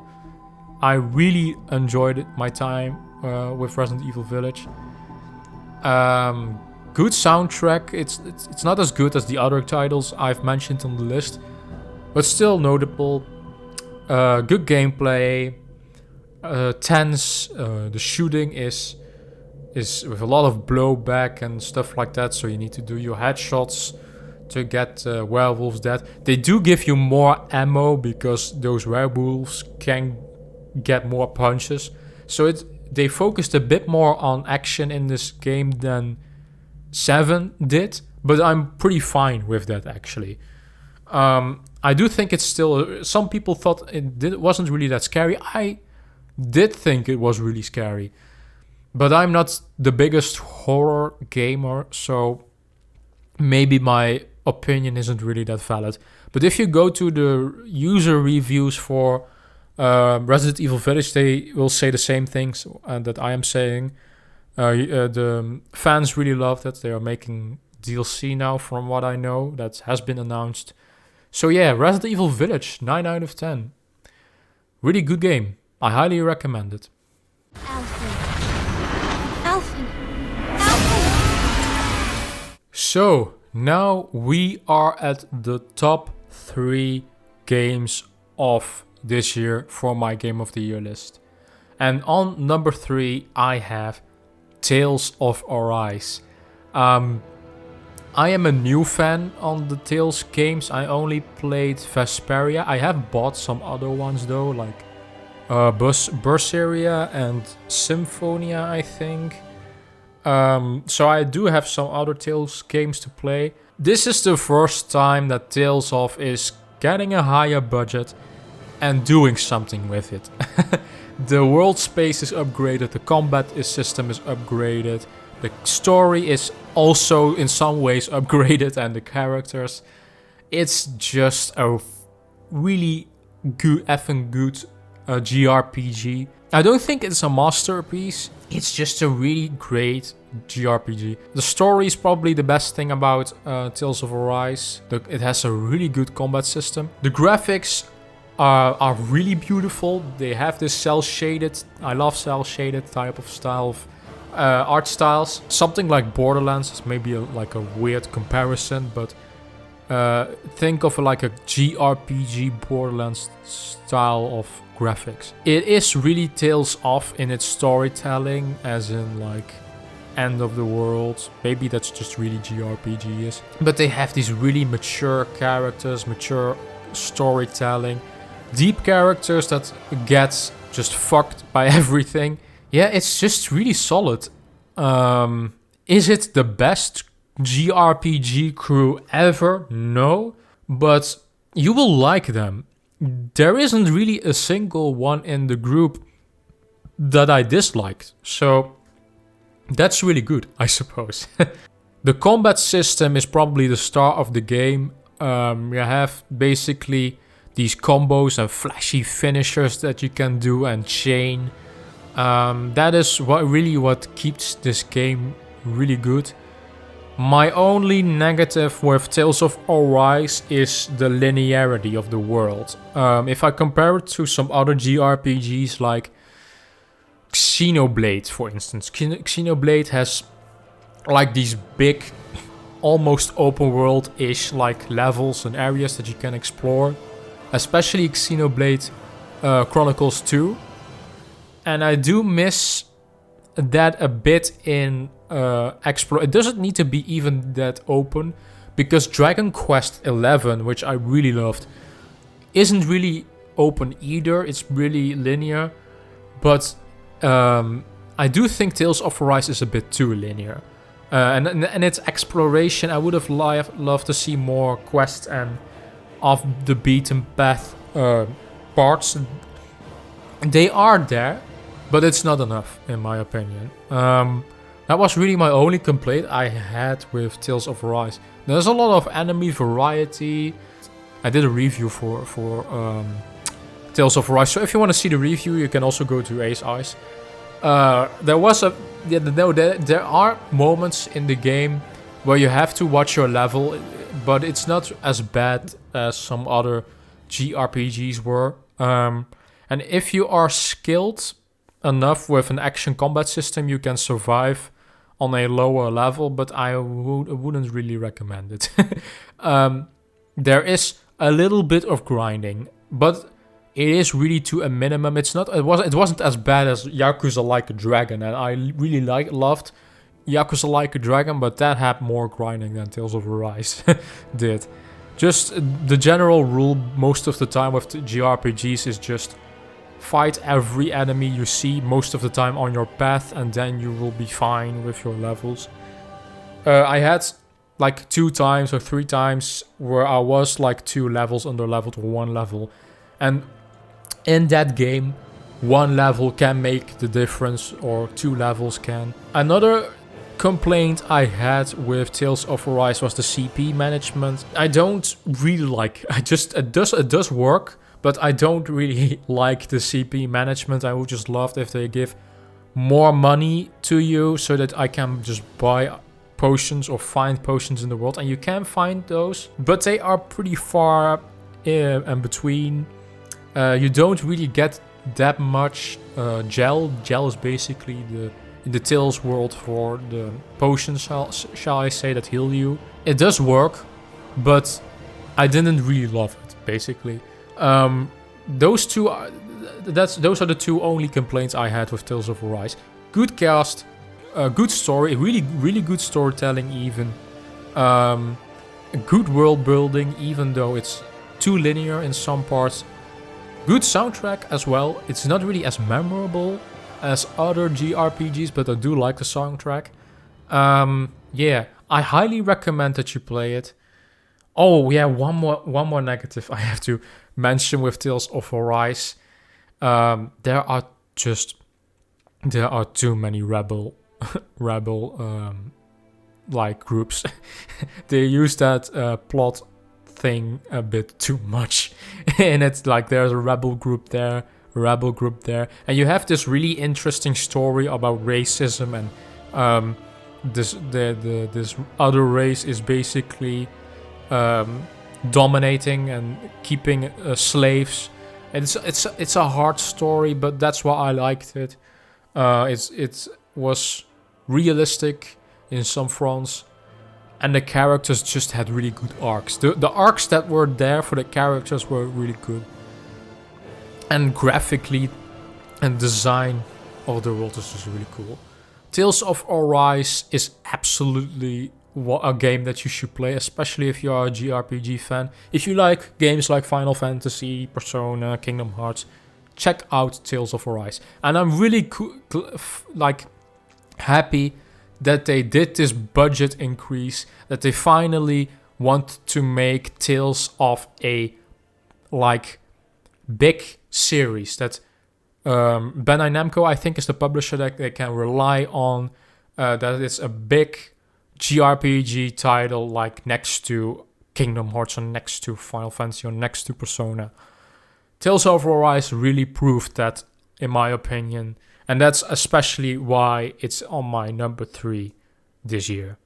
Speaker 1: I really enjoyed my time with Resident Evil Village. Good soundtrack. It's not as good as the other titles I've mentioned on the list, but still notable. Good gameplay. Tense. The shooting is with a lot of blowback and stuff like that, so you need to do your headshots to get werewolves dead. They do give you more ammo because those werewolves can get more punches, so they focused a bit more on action in this game than 7 did, but I'm pretty fine with that actually. I do think it's still, some people thought it wasn't really that scary. I did think it was really scary, but I'm not the biggest horror gamer, so maybe my opinion isn't really that valid. But if you go to the user reviews for Resident Evil Village, they will say the same things that I am saying. The fans really loved it. They are making DLC now, from what I know, that has been announced. So yeah, Resident Evil Village, 9 out of 10. Really good game. I highly recommend it.
Speaker 5: Alfred.
Speaker 1: So now we are at the top 3 games of this year for my Game of the Year list. And on number 3 I have Tales of Arise. I am a new fan on the Tales games. I only played Vesperia. I have bought some other ones though, like Berseria and Symphonia, I think. So I do have some other Tales games to play. This is the first time that Tales of is getting a higher budget and doing something with it. The world space is upgraded, the combat system is upgraded, the story is also in some ways upgraded, and the characters. It's just a really good, effing good JRPG. I don't think it's a masterpiece. It's just a really great JRPG. The story is probably the best thing about Tales of Arise. It has a really good combat system. The graphics are really beautiful. They have this cel-shaded, I love cel-shaded type of style of art styles. Something like Borderlands is maybe like a weird comparison, but think of like a JRPG Borderlands style of graphics. It is really Tales of in its storytelling, as in like end of the world. Maybe that's just really JRPG is. But they have these really mature characters, mature storytelling, deep characters that get just fucked by everything. Yeah, it's just really solid. Is it the best JRPG crew ever? No, but you will like them. There isn't really a single one in the group that I disliked, so that's really good, I suppose. The combat system is probably the star of the game. You have basically these combos and flashy finishers that you can do and chain. That is what keeps this game really good. My only negative with Tales of Arise is the linearity of the world. If I compare it to some other JRPGs like Xenoblade, for instance. Xenoblade has like these big, almost open world-ish like levels and areas that you can explore. Especially Xenoblade Chronicles 2. And I do miss that a bit in explore. It doesn't need to be even that open, because Dragon Quest 11, which I really loved, isn't really open either. It's really linear, but I do think Tales of Arise is a bit too linear, and its exploration. I would have loved to see more quests and off the beaten path parts. They are there, but it's not enough, in my opinion. That was really my only complaint I had with Tales of Arise. There's a lot of enemy variety. I did a review for Tales of Arise, so if you want to see the review, you can also go to Ace Eyes. There are moments in the game where you have to watch your level, but it's not as bad as some other JRPGs were. And if you are skilled enough with an action combat system, you can survive on a lower level, but I wouldn't really recommend it. There is a little bit of grinding, but it is really to a minimum. It wasn't as bad as Yakuza Like a Dragon, and I really loved Yakuza Like a Dragon, but that had more grinding than Tales of Arise did. Just the general rule most of the time with the JRPGs is just fight every enemy you see most of the time on your path, and then you will be fine with your levels. I had like 2 times or 3 times where I was like 2 levels under leveled or 1 level, and in that game 1 level can make the difference, or 2 levels can. Another complaint I had with Tales of Arise was the CP management. I don't really like it does work, but I don't really like the CP management. I would just love if they give more money to you so that I can just buy potions or find potions in the world. And you can find those, but they are pretty far in between. You don't really get that much gel. Gel is basically in the Tales world for the potions, shall I say, that heal you. It does work, but I didn't really love it, basically. Those are the 2 only complaints I had with Tales of Arise. Good cast, good story, really good storytelling even. Good world building, even though it's too linear in some parts. Good soundtrack as well. It's not really as memorable as other JRPGs, but I do like the soundtrack. Yeah, I highly recommend that you play it. Oh yeah, one more negative I have to mention with Tales of Arise. There are too many rebel like groups. They use that plot thing a bit too much, and it's like there's a rebel group there, and you have this really interesting story about racism, and this other race is basically dominating and keeping slaves. It's a hard story, but that's why I liked it. It was realistic in some fronts, and the characters just had really good arcs. The arcs that were there for the characters were really good, and graphically and design of the world is just really cool. Tales of Arise is absolutely a game that you should play, especially if you are a JRPG fan. If you like games like Final Fantasy, Persona, Kingdom Hearts, check out Tales of Arise. And I'm really happy that they did this budget increase, that they finally want to make Tales of a big series, that Bandai Namco, I think, is the publisher that they can rely on, that it's a big JRPG title, like next to Kingdom Hearts or next to Final Fantasy or next to Persona. Tales of Arise really proved that, in my opinion, and that's especially why it's on my number 3 this year.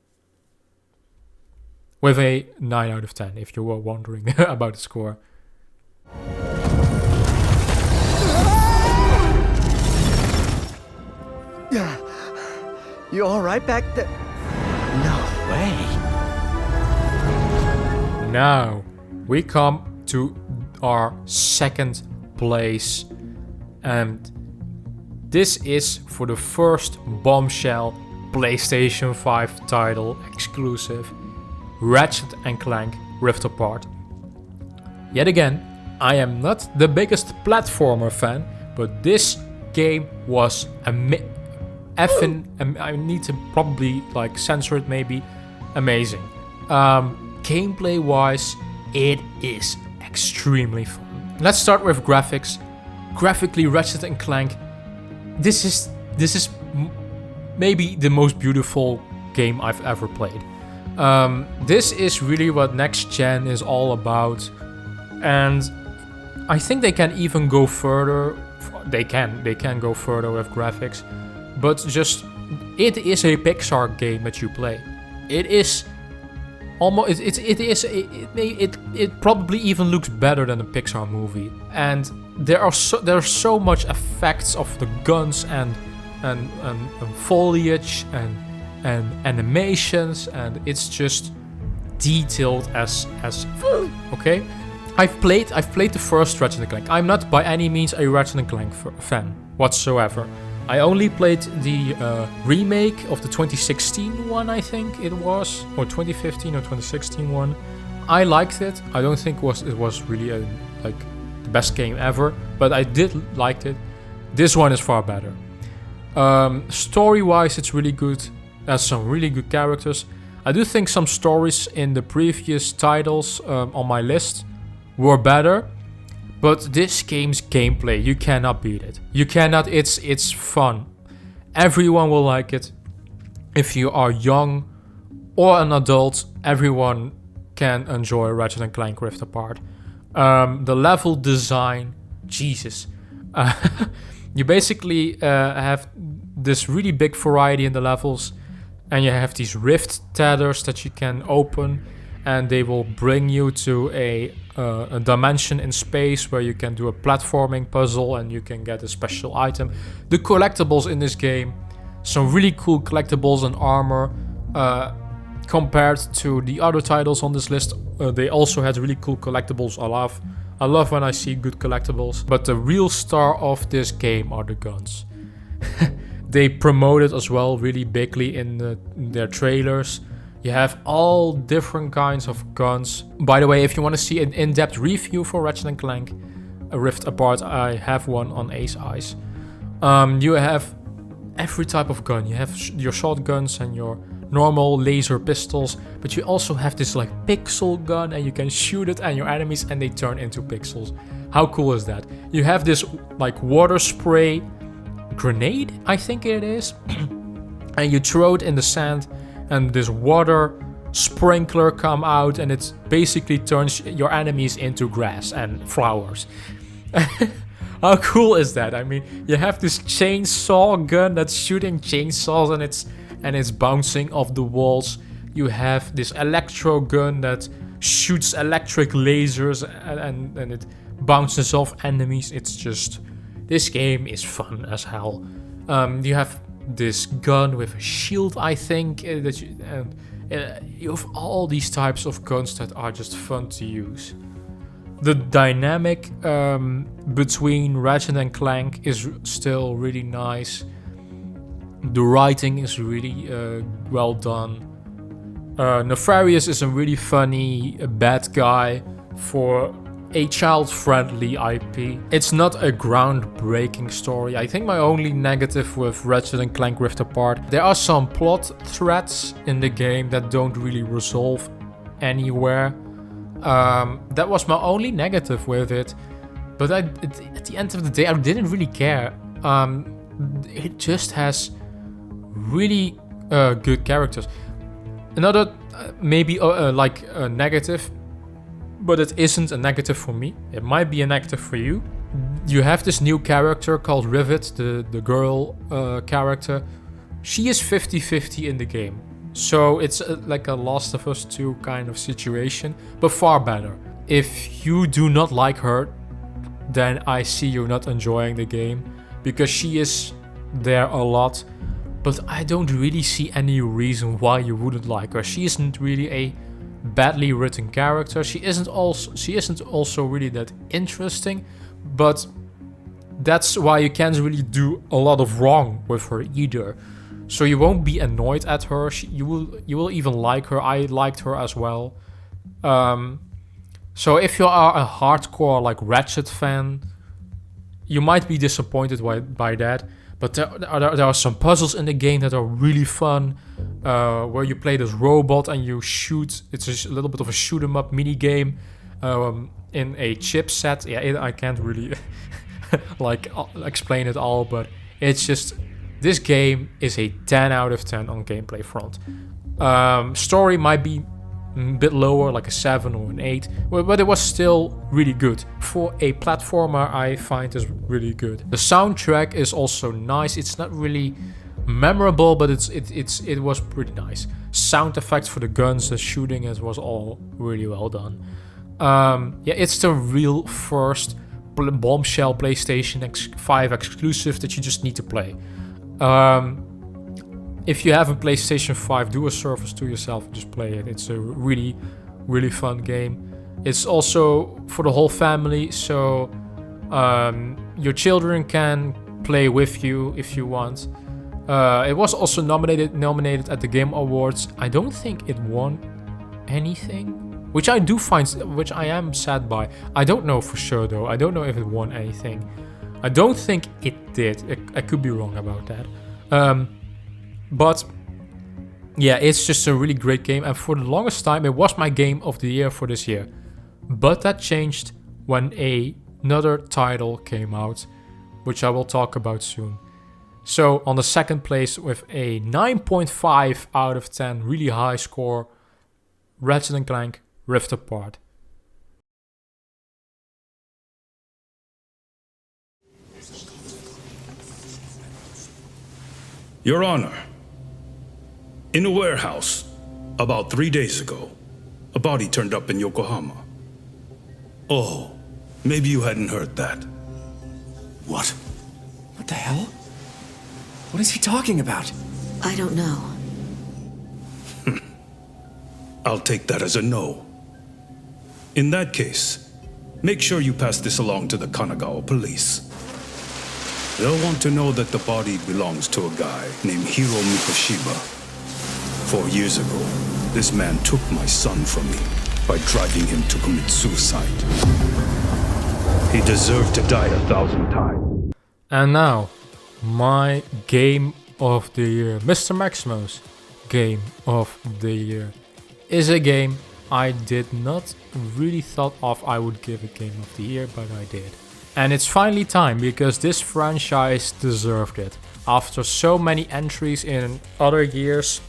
Speaker 1: With a 9 out of 10, if you were wondering about the score.
Speaker 7: You alright back there? No way.
Speaker 1: Now, we come to our second place, and this is for the first bombshell PlayStation 5 title exclusive, Ratchet & Clank Rift Apart. Yet again, I am not the biggest platformer fan, but this game was I need to probably censor it maybe, amazing. Gameplay wise, it is extremely fun. Let's start with graphics. Graphically, Ratchet & Clank, this is maybe the most beautiful game I've ever played. This is really what next gen is all about, and I think they can even go further. They can go further with graphics, but just it is a Pixar game that you play. It is almost it probably even looks better than a Pixar movie, and there's so much effects of the guns and foliage and animations, and it's just detailed as okay. I've played the first Ratchet & Clank. I'm not by any means a Ratchet & Clank fan whatsoever. I only played the remake of the 2016 one, I think it was, or 2015 or 2016 one. I liked it. I don't think it was really the best game ever, but I did like it. This one is far better. Story-wise, it's really good. Has some really good characters. I do think some stories in the previous titles on my list were better, but this game's gameplay, you cannot beat it. You cannot. It's fun. Everyone will like it. If you are young or an adult, everyone can enjoy Ratchet & Clank Rift Apart. The level design, Jesus. You basically have this really big variety in the levels, and you have these rift tethers that you can open, and they will bring you to a dimension in space where you can do a platforming puzzle and you can get a special item. The collectibles in this game, some really cool collectibles and armor. Compared to the other titles on this list, they also had really cool collectibles. I love when I see good collectibles. But the real star of this game are the guns. They promote it as well really bigly in their trailers. You have all different kinds of guns. By the way, if you want to see an in-depth review for Ratchet & Clank Rift Apart, I have one on Ace Eyes. You have every type of gun. You have your shotguns and your normal laser pistols, but you also have this like pixel gun and you can shoot it at your enemies and they turn into pixels. How cool is that? You have this like water spray grenade, I think it is, and you throw it in the sand and this water sprinkler come out and it basically turns your enemies into grass and flowers. How cool is that? I mean, you have this chainsaw gun that's shooting chainsaws and it's bouncing off the walls. You have this electro gun that shoots electric lasers and it bounces off enemies. It's just, this game is fun as hell. You have this gun with a shield, I think, that you have all these types of guns that are just fun to use. The dynamic between Ratchet and Clank is still really nice. The writing is really well done. Nefarious is a really funny bad guy for a child-friendly IP. It's not a groundbreaking story. I think my only negative with Ratchet and Clank Rift Apart, there are some plot threads in the game that don't really resolve anywhere. That was my only negative with it. But at the end of the day, I didn't really care. It just has really good characters. Another maybe like a negative, but it isn't a negative for me. It might be a negative for you. You have this new character called Rivet, the girl character. She is 50-50 in the game. So it's like a Last of Us 2 kind of situation, but far better. If you do not like her, then I see you not enjoying the game, because she is there a lot, but I don't really see any reason why you wouldn't like her. She isn't really a badly written character. She isn't also really that interesting, but that's why you can't really do a lot of wrong with her either. So you won't be annoyed at her. You will even like her. I liked her as well. So if you are a hardcore like Ratchet fan, you might be disappointed by that. But there are some puzzles in the game that are really fun, where you play this robot and you shoot. It's a little bit of a shoot 'em up mini game in a chipset. Yeah, I can't really like explain it all, but it's just, this game is a 10 out of 10 on gameplay front. Story might be a bit lower, like a 7 or an 8, but it was still really good. For a platformer, I find this really good. The soundtrack is also nice. It's not really memorable, but it was pretty nice. Sound effects for the guns, the shooting, it was all really well done. Yeah, it's the real first bombshell PlayStation 5 exclusive that you just need to play. If you have a PlayStation 5, do a service to yourself and just play it. It's a really, really fun game. It's also for the whole family, so your children can play with you if you want. It was also nominated at the Game Awards. I don't think it won anything, which I am sad by. I don't know for sure though. I don't know if it won anything. I don't think it did. I could be wrong about that. But yeah, it's just a really great game, and for the longest time it was my game of the year for this year. But that changed when another title came out, which I will talk about soon. So on the second place with a 9.5 out of 10, really high score, Ratchet & Clank Rift Apart.
Speaker 8: Your Honor, in a warehouse, about 3 days ago, a body turned up in Yokohama. Oh, maybe you hadn't heard that.
Speaker 3: What? What the hell? What is he talking about?
Speaker 4: I don't know.
Speaker 8: I'll take that as a no. In that case, make sure you pass this along to the Kanagawa police. They'll want to know that the body belongs to a guy named Hiro Mikoshiba. 4 years ago, this man took my son from me by driving him to commit suicide. He deserved to die 1,000 times.
Speaker 1: And now, my game of the year, MrMaximum's game of the year is a game I did not really thought of I would give a game of the year, but I did. And it's finally time, because this franchise deserved it. After so many entries in other years,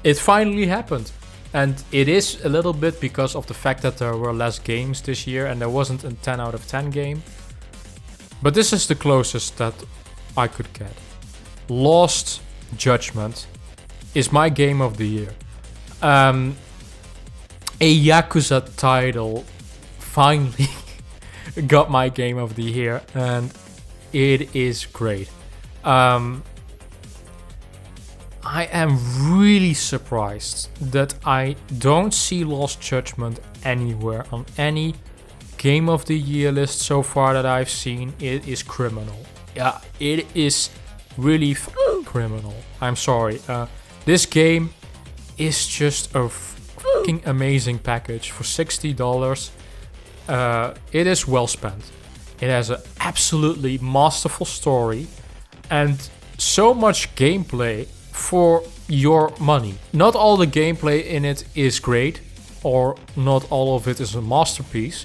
Speaker 1: it finally happened. And it is a little bit because of the fact that there were less games this year and there wasn't a 10 out of 10 game. But this is the closest that I could get. Lost Judgment is my game of the year. A Yakuza title finally got my game of the year, and it is great. I am really surprised that I don't see Lost Judgment anywhere on any game of the year list so far that I've seen. It is criminal. Yeah, it is really criminal. I'm sorry. This game is just a fucking amazing package for $60. It is well spent. It has an absolutely masterful story and so much gameplay for your money. Not all the gameplay in it is great, or not all of it is a masterpiece,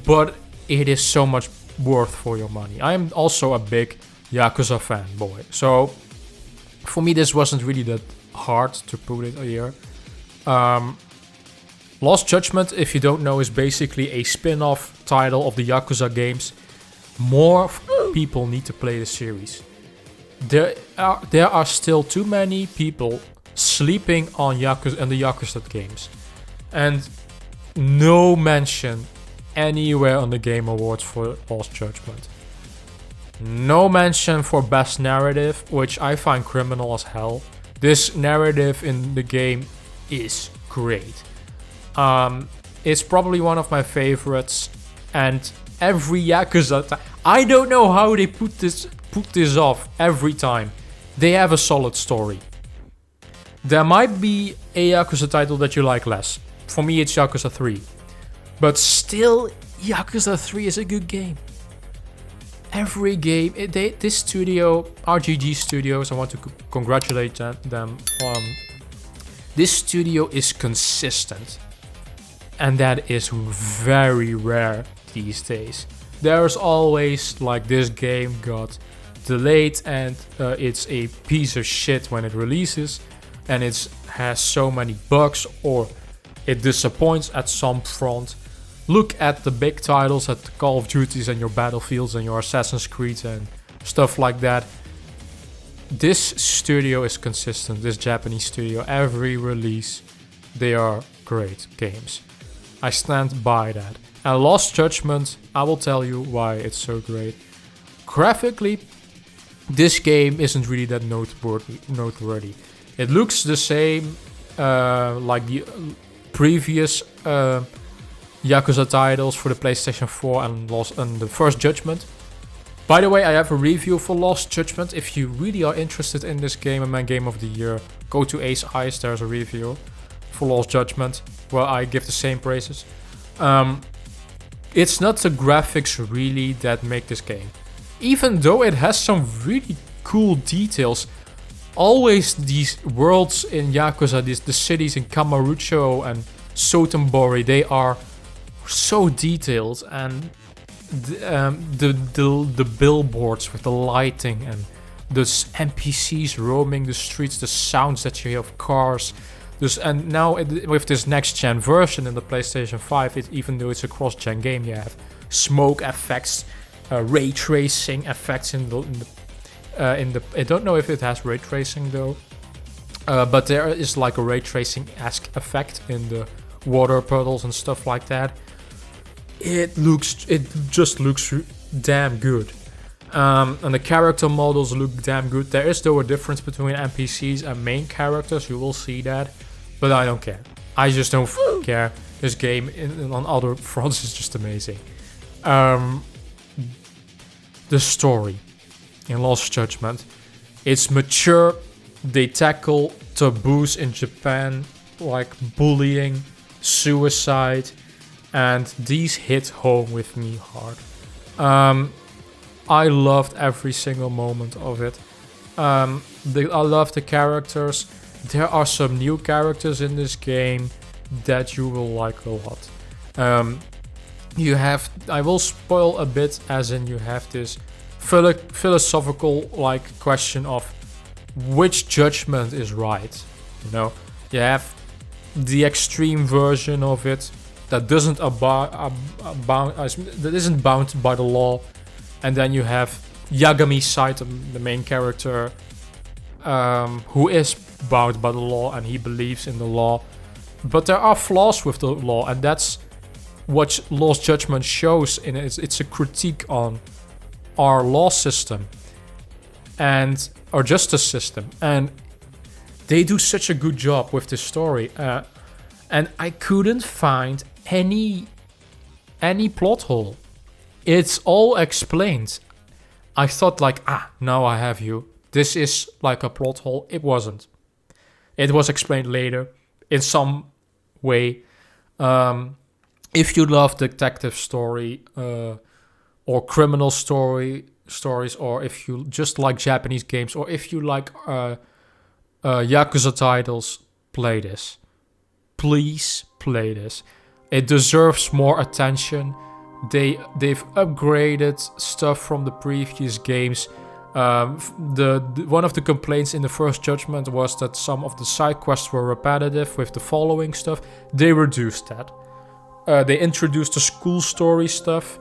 Speaker 1: but it is so much worth for your money. I am also a big Yakuza fanboy, so for me this wasn't really that hard to put it here. Lost Judgment, if you don't know, is basically a spin-off title of the Yakuza games. More people need to play the series. There are still too many people sleeping on Yakuza and the Yakuza games. And no mention anywhere on the Game Awards for Lost Judgment. No mention for Best Narrative, which I find criminal as hell. This narrative in the game is great. It's probably one of my favorites, and every Yakuza I don't know how they put this off every time. They have a solid story. There might be a Yakuza title that you like less. For me it's Yakuza 3. But still, Yakuza 3 is a good game. Every game, this studio, RGG Studios, I want to congratulate them. This studio is consistent. And that is very rare these days. There's always like this game got delayed and it's a piece of shit when it releases, and it has so many bugs or it disappoints at some front. Look at the big titles, at the Call of Duties and your Battlefields and your Assassin's Creed and stuff like that. This studio is consistent, this Japanese studio. Every release, they are great games. I stand by that. And Lost Judgment, I will tell you why it's so great. Graphically, this game isn't really that noteworthy. It looks the same like the previous Yakuza titles for the PlayStation 4 and the first Judgment. By the way, I have a review for Lost Judgment. If you really are interested in this game and my game of the year, go to Ace Ice, there's a review for Lost Judgment where I give the same praises. It's not the graphics really that make this game. Even though it has some really cool details, always these worlds in Yakuza, the cities in Kamurocho and Sotenbori, they are so detailed, and the billboards with the lighting and the NPCs roaming the streets, the sounds that you hear of cars. And now with this next gen version in the PlayStation 5, even though it's a cross-gen game, you have smoke effects, ray tracing effects in the I don't know if it has ray tracing though, but there is like a ray tracing-esque effect in the water puddles and stuff like that. It just looks damn good. And the character models look damn good. There is though a difference between NPCs and main characters, you will see that. But I don't care. I just don't care. This game on other fronts is just amazing. The story in Lost Judgment, it's mature. They tackle taboos in Japan like bullying, suicide, and these hit home with me hard. I loved every single moment of it. I love the characters. There are some new characters in this game that you will like a lot. You have, I will spoil a bit, as in you have this philosophical like question of which judgment is right. You know, you have the extreme version of it that doesn't that isn't bound by the law, and then you have Yagami's side, the main character, who is bound by the law and he believes in the law, but there are flaws with the law, and that's what Lost Judgment shows. In it's a critique on our law system and our justice system, and they do such a good job with this story. And I couldn't find any plot hole. It's all explained. I thought like, now I have you. This is like a plot hole. It wasn't. It was explained later in some way. If you love detective story or criminal stories, or if you just like Japanese games, or if you like Yakuza titles, play this. Please play this. It deserves more attention. They've upgraded stuff from the previous games. One of the complaints in the first Judgment was that some of the side quests were repetitive with the following stuff. They reduced that. They introduced the school story stuff,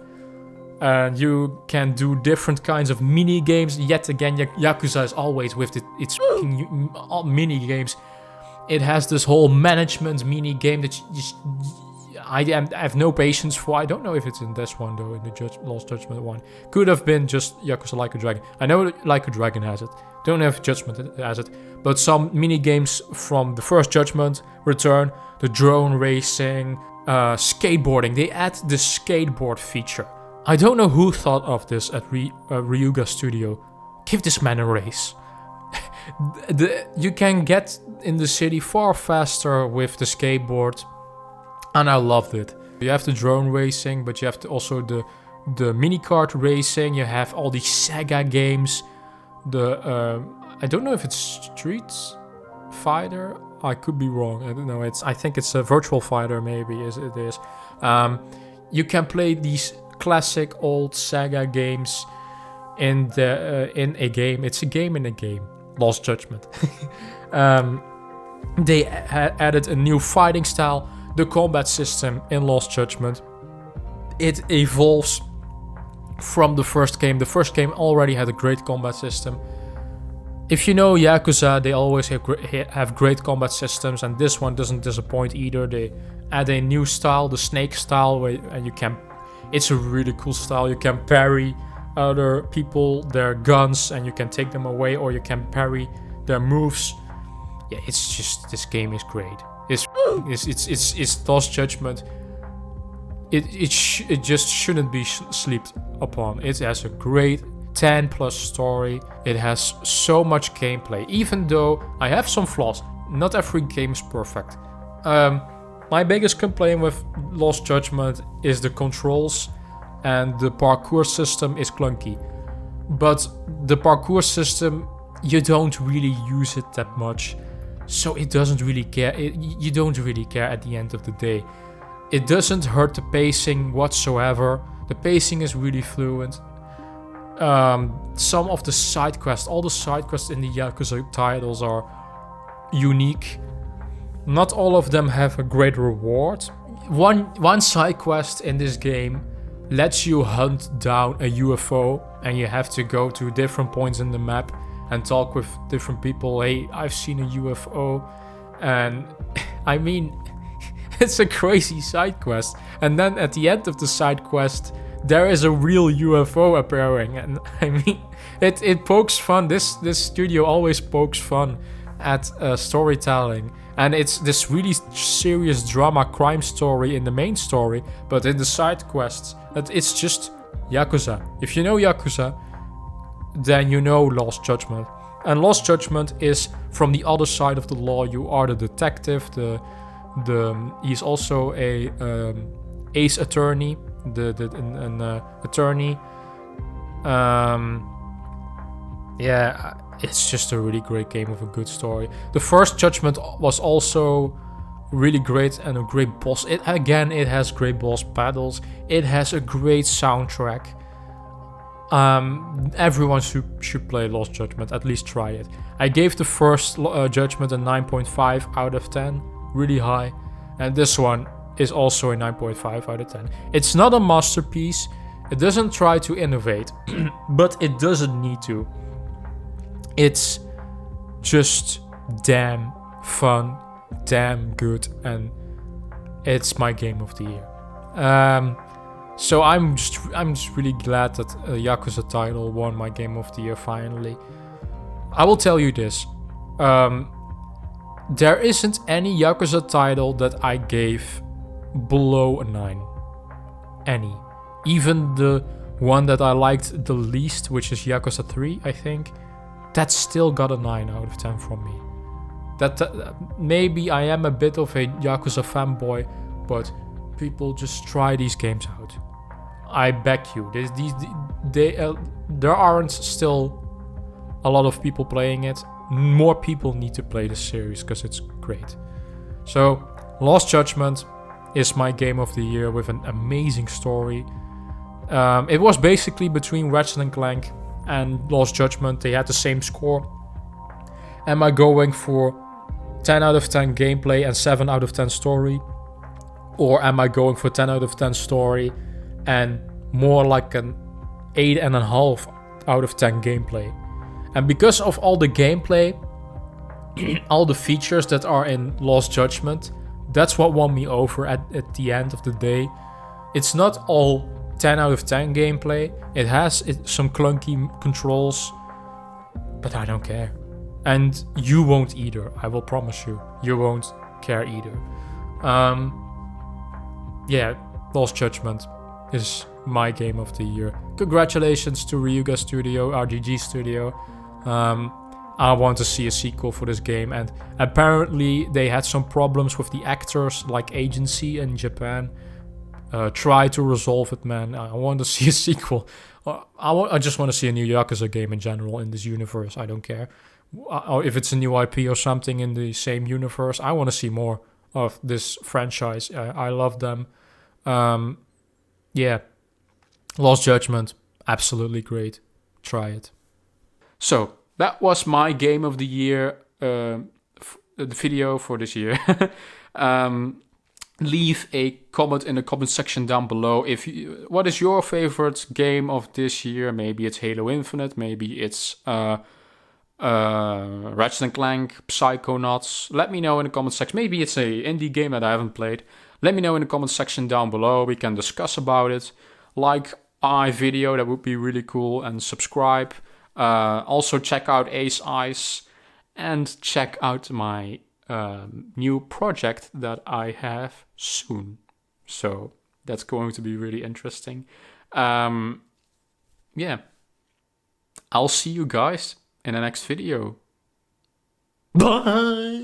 Speaker 1: and you can do different kinds of mini games. Yet again, Yakuza is always with its mini games. It has this whole management mini game that I have no patience for. I don't know if it's in this one though, in the Lost Judgment one. Could have been just Yakuza Like a Dragon. I know Like a Dragon has it. Don't know if Judgment has it. But some mini games from the first Judgment return. The drone racing, skateboarding. They add the skateboard feature. I don't know who thought of this at Ryuga Studio. Give this man a race. You can get in the city far faster with the skateboard, and I loved it. You have the drone racing, but you have also the mini kart racing. You have all these Sega games. I don't know if it's Street Fighter. I could be wrong. I don't know. I think it's a Virtual Fighter. Maybe it is. You can play these classic old Sega games in a game. It's a game in a game. Lost Judgment. They added a new fighting style. The combat system in Lost Judgment, it evolves from the first game. The first game already had a great combat system. If you know Yakuza, they always have great combat systems, and this one doesn't disappoint either. They add a new style, the snake style, and it's a really cool style. You can parry other people, their guns, and you can take them away, or you can parry their moves. Yeah, it's just, this game is great. It's Lost Judgment. It just shouldn't be slept upon. It has a great 10 plus story. It has so much gameplay, even though I have some flaws. Not every game is perfect. My biggest complaint with Lost Judgment is the controls, and the parkour system is clunky. But the parkour system, you don't really use it that much, so it doesn't really care. You don't really care at the end of the day. It doesn't hurt the pacing whatsoever. The pacing is really fluent. Some of the side quests, all the side quests in the Yakuza titles are unique. Not all of them have a great reward. One side quest in this game lets you hunt down a UFO, and you have to go to different points in the map and talk with different people. Hey, I've seen a UFO. And I mean, it's a crazy side quest. And then at the end of the side quest, there is a real UFO appearing. And I mean, it pokes fun. This studio always pokes fun at storytelling. And it's this really serious drama crime story in the main story, but in the side quests, it's just Yakuza. If you know Yakuza, then you know Lost Judgment. And Lost Judgment is from the other side of the law. You are the detective. He's also a ace attorney. An attorney. Yeah, it's just a really great game with a good story. The first Judgment was also really great and a great boss. It has great boss battles. It has a great soundtrack. Everyone should play Lost Judgment, at least try it. I gave the first Judgment a 9.5 out of 10, really high, and this one is also a 9.5 out of 10. It's not a masterpiece, it doesn't try to innovate, but it doesn't need to. It's just damn fun, damn good, and it's my game of the year. So I'm just really glad that Yakuza title won my game of the year finally. I will tell you this. There isn't any Yakuza title that I gave below a 9. Any. Even the one that I liked the least, which is Yakuza 3, I think, that still got a 9 out of 10 from me. That maybe I am a bit of a Yakuza fanboy, but people just try these games out. I beg you. There aren't still a lot of people playing it. More people need to play this series because it's great. So, Lost Judgment is my game of the year with an amazing story. It was basically between Ratchet & Clank and Lost Judgment. They had the same score. Am I going for 10 out of 10 gameplay and 7 out of 10 story? Or am I going for 10 out of 10 story and more like an 8.5 out of 10 gameplay? And because of all the gameplay, all the features that are in Lost Judgment, that's what won me over at the end of the day. It's not all 10 out of 10 gameplay. It has some clunky controls, but I don't care. And you won't either, I will promise you. You won't care either. Yeah, Lost Judgment is my game of the year. Congratulations to Ryuga Studio, RGG Studio. I want to see a sequel for this game, and apparently they had some problems with the actors, like agency in Japan. Try to resolve it, man. I want to see a sequel. I just want to see a new Yakuza game in general in this universe. I don't care. Or if it's a new IP or something in the same universe, I want to see more of this franchise. I love them. Yeah, Lost Judgment, absolutely great. Try it. So that was my game of the year, the video for this year. Leave a comment in the comment section down below. What is your favorite game of this year? Maybe it's Halo Infinite. Maybe it's Ratchet & Clank, Psychonauts. Let me know in the comment section. Maybe it's a indie game that I haven't played. Let me know in the comment section down below. We can discuss about it. Like my video, that would be really cool. And subscribe. Also check out Ace Ice. And check out my new project that I have soon. So that's going to be really interesting. Yeah. I'll see you guys in the next video. Bye!